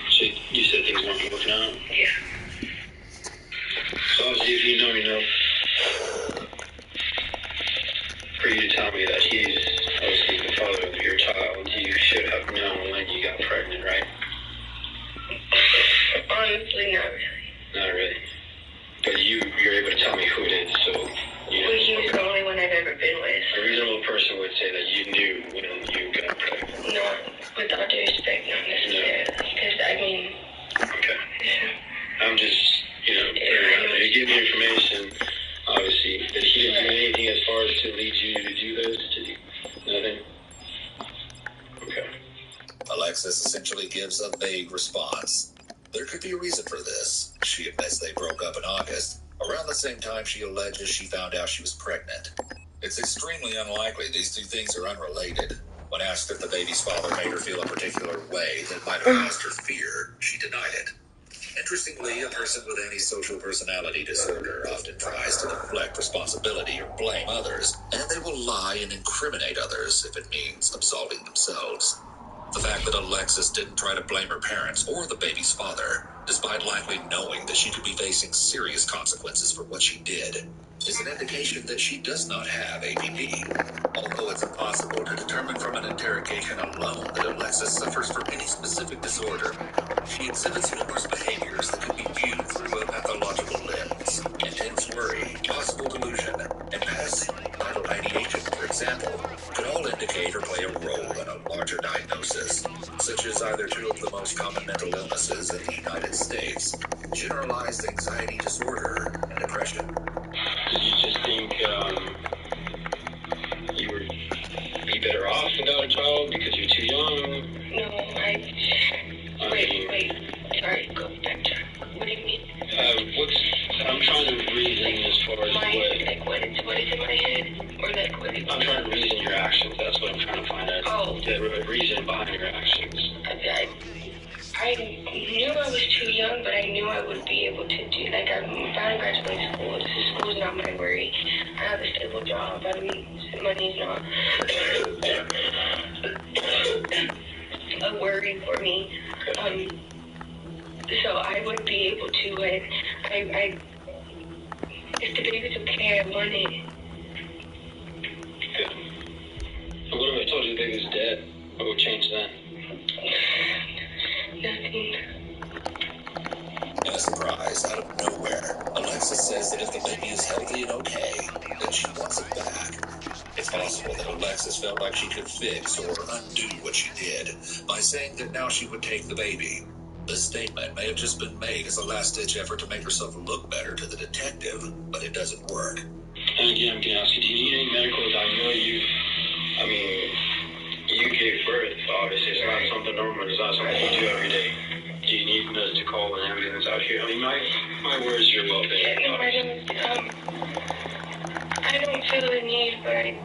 So you said things weren't working out? Yeah. So obviously if you know enough for you to tell me that he's obviously the father of your child, you should have known when you got pregnant, right? Honestly, not really. Not really. But you're able to tell me who it is, so you know. Well, he was the only one I've ever been with. A reasonable person would say that you knew when you got pregnant. Not, with all due respect, not necessarily. Because, I mean... Okay. I'm just, you give me information, obviously, that he didn't do anything as far as to lead you to do this, nothing? Okay. Alexis essentially gives a vague response. There could be a reason for this. She admits they broke up in August, around the same time she alleges she found out she was pregnant. It's extremely unlikely these two things are unrelated. When asked if the baby's father made her feel a particular way that might have caused her fear, she denied it. Interestingly, a person with antisocial personality disorder often tries to deflect responsibility or blame others, and they will lie and incriminate others if it means absolving themselves. The fact that Alexis didn't try to blame her parents or the baby's father, despite likely knowing that she could be facing serious consequences for what she did, is an indication that she does not have ADD. Although it's impossible to determine from an interrogation alone that Alexis suffers from any specific disorder, she exhibits numerous behaviors that can be viewed through a pathological lens. Intense worry, possible delusion, and past suicidal ideation, for example, could all indicate or play a role in a larger diagnosis, such as either two of the most common mental illnesses in the United States, generalized anxiety disorder and depression. Did you just think you would be better off without a child because you're too young? No, Wait. Sorry, go back to... What do you mean? I'm trying to reason as far as what is in my head? Or like what is... I'm trying to reason your actions. That's what I'm trying to find out. Oh. The reason behind your actions. I knew I was too young, but I knew I would be able to do... Like, I'm about to graduate school. School's not my worry. I have a stable job. Money's not a worry for me. So I would be able to, like, if the baby's okay, I want it. Good. So what if I told you the baby's dead? What would change then? Nothing. In a surprise, out of nowhere, Alexis says that if the baby is healthy and okay, then she wants it back. It's possible that Alexis felt like she could fix or undo what she did by saying that now she would take the baby. This statement may have just been made as a last-ditch effort to make herself look better to the detective, but it doesn't work. And again, I'm going to ask you, do you need any medicals? You gave birth, obviously. It's not something normal. It's not something you do every day. Do you need us to call an ambulance out here? I mean, my words, you're well-being. Yeah, no, I don't feel the need, but I mean,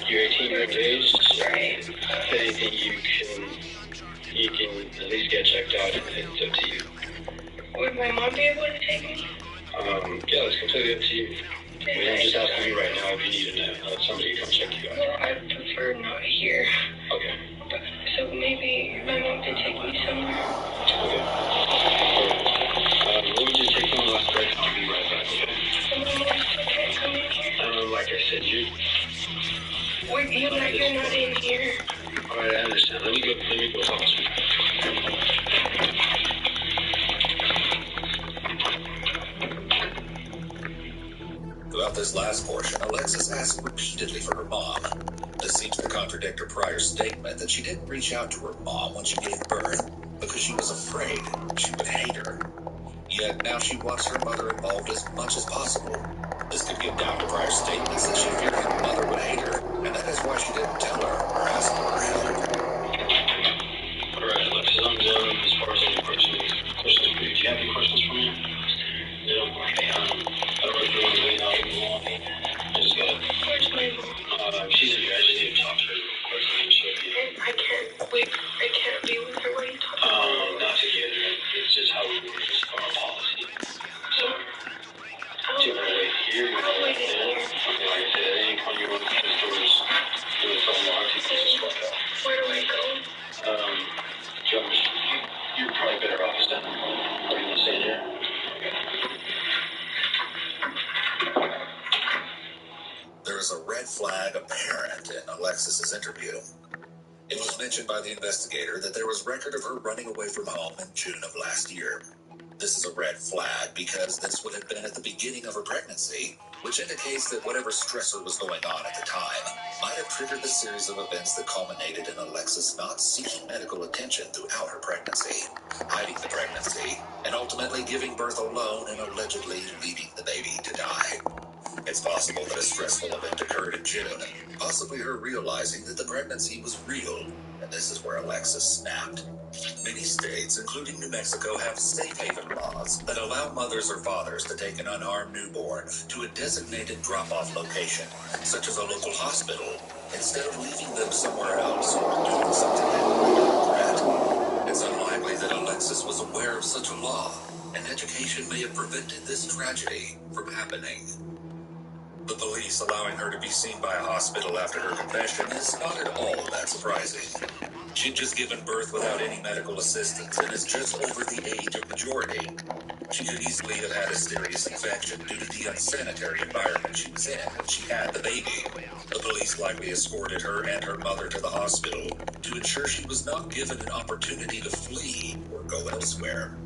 you're 18 years of age. Right. If anything, you can at least get checked out, and it's up to you. Would my mom be able to take me? Yeah, it's completely up to you. I mean, I'm just asking you right now if you need somebody to come check you out. Well, I prefer not here. Okay. So maybe my mom can take me somewhere. Okay. Let me just take one last break and I'll be right back, okay? So my mom still can't come in here? Like I said, you're not in here. Alright, I understand. Let me go talk to you. About this last portion, Alexis asked repeatedly for her mom. This seems to contradict her prior statement that she didn't reach out to her mom when she gave birth because she was afraid she would hate her. Yet now she wants her mother involved as much as possible. This could get down to prior statements that she feared her mother would hate her, and that is why she didn't tell her or ask for her help. Alright, Alexis, I'm done as far as any questions for you. Do you have any questions for me? No? Okay, I don't know if you want to wait out too long. I just got Where's my mom? she's in here. I just need to talk to her real quick and she'll be I can't wait. I can't be with her. What are you talking about? not together. It's just how we work. It's our policy. So, do you want to wait here? You want to wait there? Okay, like I said, at any point you want to close the doors, do it from locked. You can just walk out. Where do I go? You're probably better off standing at home. Are you going to stay there? Okay. There is a red flag apparent in Alexis's interview. It was mentioned by the investigator that there was record of her running away from home in June of last year. This is a red flag because this would have been at the beginning of her pregnancy, which indicates that whatever stressor was going on at the time might have triggered the series of events that culminated in Alexis not seeking medical attention throughout her pregnancy, hiding the pregnancy, and ultimately giving birth alone and allegedly leaving the baby to die. It's possible that a stressful event occurred in June, possibly her realizing that the pregnancy was real, and this is where Alexis snapped. Many states, including New Mexico, have safe haven laws that allow mothers or fathers to take an unarmed newborn to a designated drop-off location, such as a local hospital, instead of leaving them somewhere else or doing something they would regret. It's unlikely that Alexis was aware of such a law, and education may have prevented this tragedy from happening. The police allowing her to be seen by a hospital after her confession is not at all that surprising. She'd just given birth without any medical assistance and is just over the age of majority. She could easily have had a serious infection due to the unsanitary environment she was in when she had the baby. The police likely escorted her and her mother to the hospital to ensure she was not given an opportunity to flee or go elsewhere.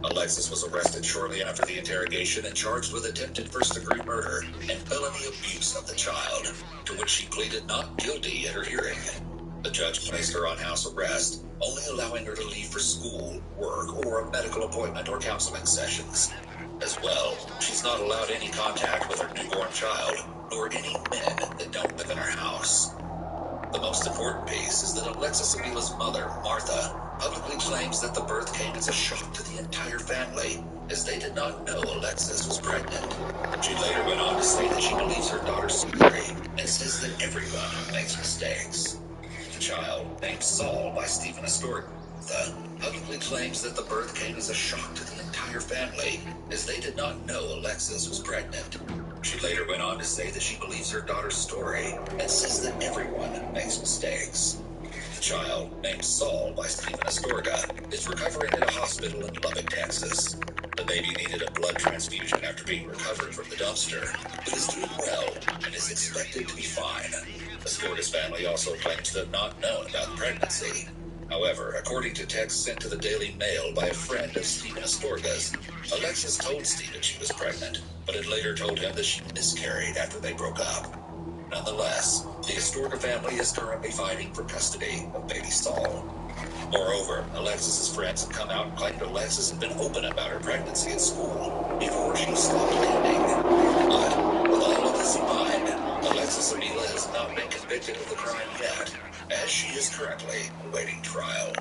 Alexis was arrested shortly after the interrogation and charged with attempted first-degree murder and felony abuse of the child, to which she pleaded not guilty at her hearing. The judge placed her on house arrest, only allowing her to leave for school, work, or a medical appointment or counseling sessions. As well, she's not allowed any contact with her newborn child, nor any men that don't live in her house. The most important piece is that Alexis Avila's mother, Martha, publicly claims that the birth came as a shock to the entire family, as they did not know Alexis was pregnant. She later went on to say that she believes her daughter's story and says that everyone makes mistakes. The child, named Saul by Stephen Astorga, publicly claims that the birth came as a shock to the entire family, as they did not know Alexis was pregnant. She later went on to say that she believes her daughter's story and says that everyone makes mistakes. The child, named Saul by Stephen Astorga, is recovering at a hospital in Lubbock, Texas. The baby needed a blood transfusion after being recovered from the dumpster, but is doing well and is expected to be fine. Astorga's family also claims to have not known about the pregnancy. However, according to texts sent to the Daily Mail by a friend of Stephen Astorga's, Alexis told Stephen she was pregnant, but had later told him that she miscarried after they broke up. Nonetheless, the Astorga family is currently fighting for custody of baby Saul. Moreover, Alexis's friends have come out and claimed Alexis had been open about her pregnancy at school before she stopped attending. But, with all of this in mind, Alexis Avila has not been convicted of the crime yet, as she is currently awaiting trial.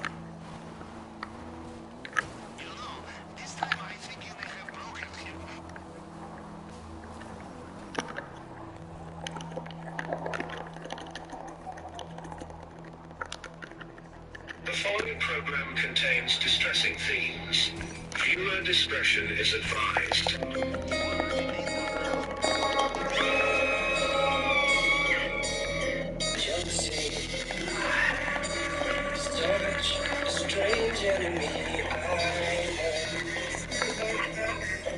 The following program contains distressing themes. Viewer discretion is advised. Jealousy, such a strange enemy I have.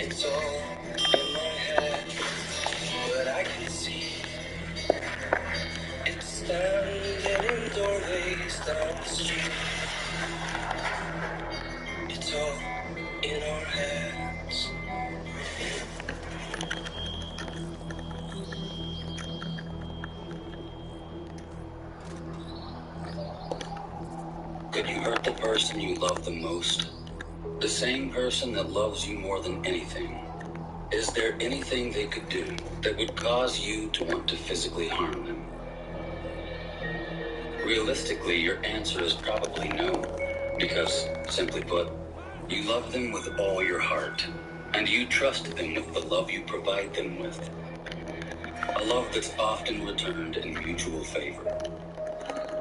It's all in my head, but I can see it's standing in doorways down the street. It's all in our heads. that you hurt the person you love the most? The same person that loves you more than anything. Is there anything they could do that would cause you to want to physically harm them? Realistically, your answer is probably no, because, simply put, you love them with all your heart, and you trust them with the love you provide them with. A love that's often returned in mutual favor.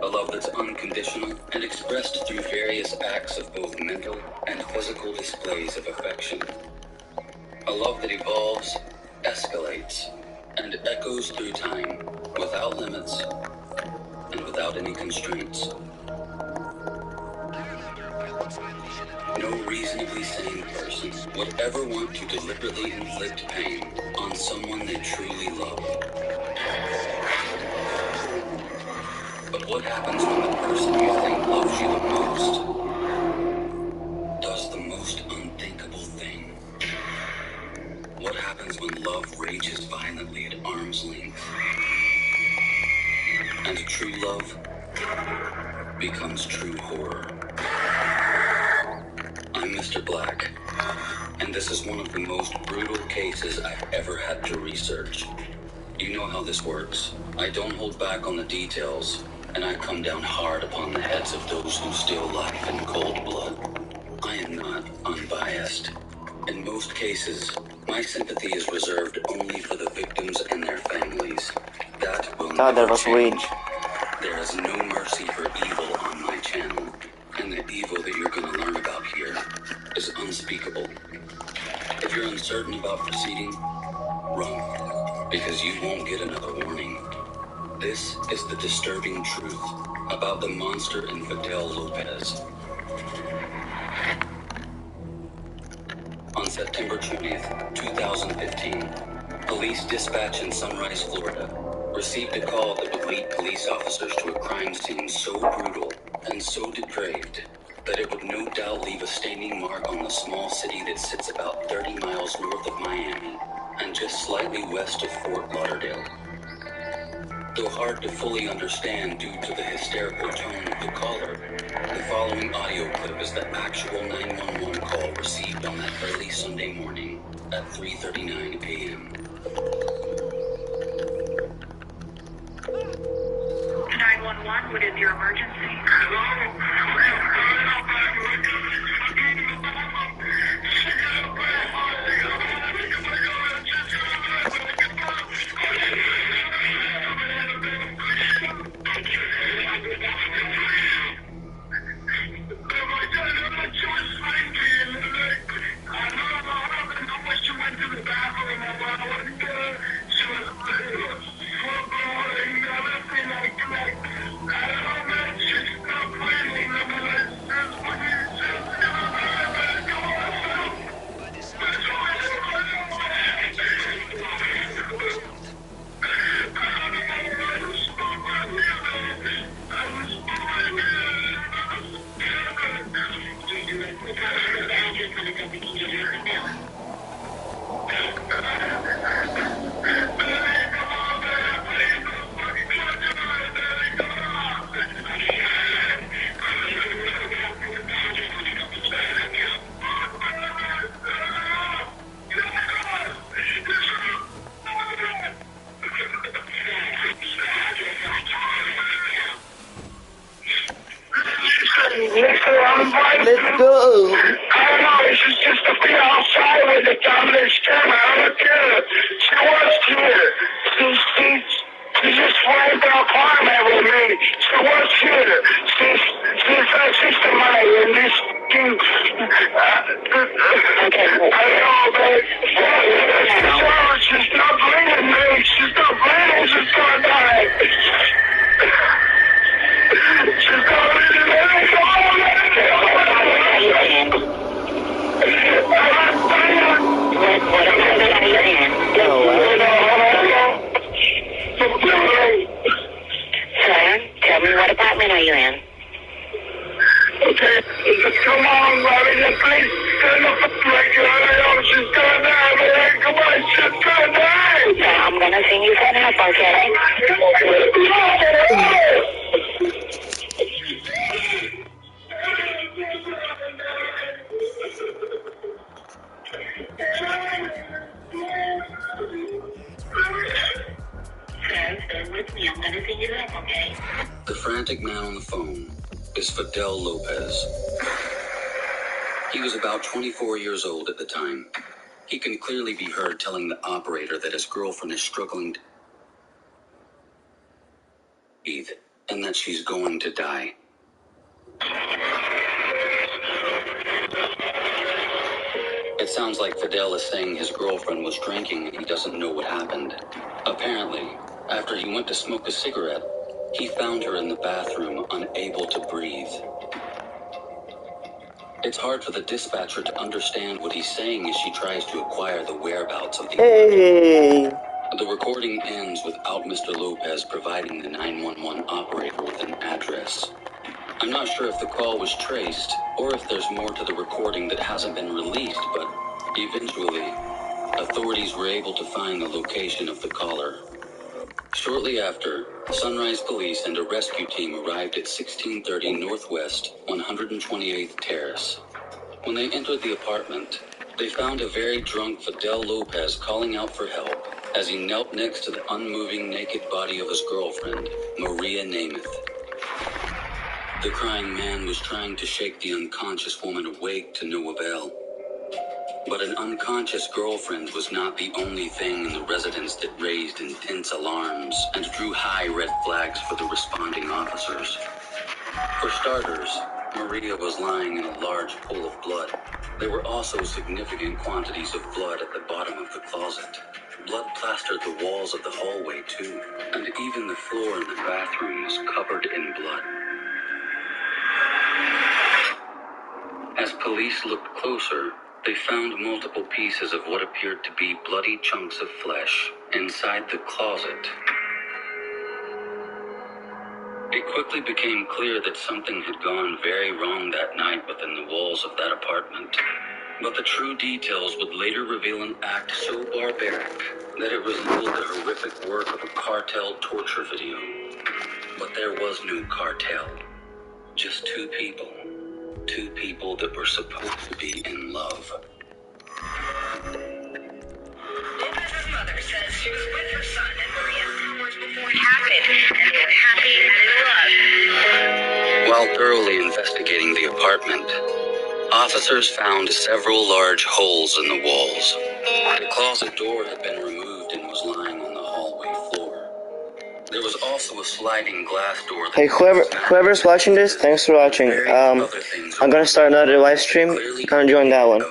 A love that's unconditional and expressed through various acts of both mental and physical displays of affection. A love that evolves, escalates, and echoes through time without limits and without any constraints. No reasonably sane person would ever want to deliberately inflict pain on someone they truly love. But what happens when the person you think loves you the most does the most unthinkable thing? What happens when love rages violently at arm's length? And true love becomes true horror. I'm Mr. Black, and this is one of the most brutal cases I've ever had to research. You know how this works. I don't hold back on the details, and I come down hard upon the heads of those who steal life in cold blood. I am not unbiased. In most cases, my sympathy is reserved only for the victims and their families. That will never change. There is no mercy for evil on my channel, and the evil that you're going to learn about here is unspeakable. If you're uncertain about proceeding, run, because you won't get another warning. This is the disturbing truth about the monster Infidel Lopez. On September 20th, 2015, police dispatch in Sunrise, Florida, received a call that would lead police officers to a crime scene so brutal and so depraved that it would no doubt leave a staining mark on the small city that sits about 30 miles north of Miami and just slightly west of Fort Lauderdale. Though hard to fully understand due to the hysterical tone of the caller, the following audio clip is the actual 911 call received on that early Sunday morning at 3:39 a.m. 911, what is your emergency? Let's go. I don't know, this is just to be outside with the dominant stammer. I don't get it. She was here. She just went to the apartment with me. She was here. She's a sister of mine, and this thing. Okay. I know, babe. She's not bleeding, man. She's not bleeding. She's gonna die. She's gonna bleed, man. Come on, man. What apartment are you in? Sir, tell me, what apartment are you in? Okay, come on, Robbie, just please turn off the break. She's gonna die, man. Come on, she's gonna die. No, I'm gonna sing you some help, okay? Stay with me. I'm gonna pick it up, okay? The frantic man on the phone is Fidel Lopez. He was about 24 years old at the time. He can clearly be heard telling the operator that his girlfriend is struggling to breathe and that she's going to die. It sounds like Fidel is saying his girlfriend was drinking and he doesn't know what happened. Apparently, after he went to smoke a cigarette, he found her in the bathroom, unable to breathe. It's hard for the dispatcher to understand what he's saying as she tries to acquire the whereabouts of the Hey! The recording ends without Mr. Lopez providing the 911 operator with an address. I'm not sure if the call was traced or if there's more to the recording that hasn't been released, but eventually, authorities were able to find the location of the caller. Shortly after, Sunrise Police and a rescue team arrived at 1630 Northwest 128th Terrace. When they entered the apartment, they found a very drunk Fidel Lopez calling out for help as he knelt next to the unmoving naked body of his girlfriend, Maria Namath. The crying man was trying to shake the unconscious woman awake to no avail. But an unconscious girlfriend was not the only thing in the residence that raised intense alarms and drew high red flags for the responding officers. For starters, Maria was lying in a large pool of blood. There were also significant quantities of blood at the bottom of the closet. Blood plastered the walls of the hallway too, and even the floor in the bathroom was covered in blood. As police looked closer, they found multiple pieces of what appeared to be bloody chunks of flesh inside the closet. It quickly became clear that something had gone very wrong that night within the walls of that apartment. But the true details would later reveal an act so barbaric that it resembled the horrific work of a cartel torture video. But there was no cartel. Just two people. Two people that were supposed to be in love. Lopez's mother says she was with her son and Maria hours before it happened, and they were happy and in love. While thoroughly investigating the apartment, officers found several large holes in the walls. The closet door had been removed and was lying on the hallway floor. There was also a sliding glass door that... Hey, whoever's watching this, thanks for watching. I'm gonna start another live stream. Gonna join that one.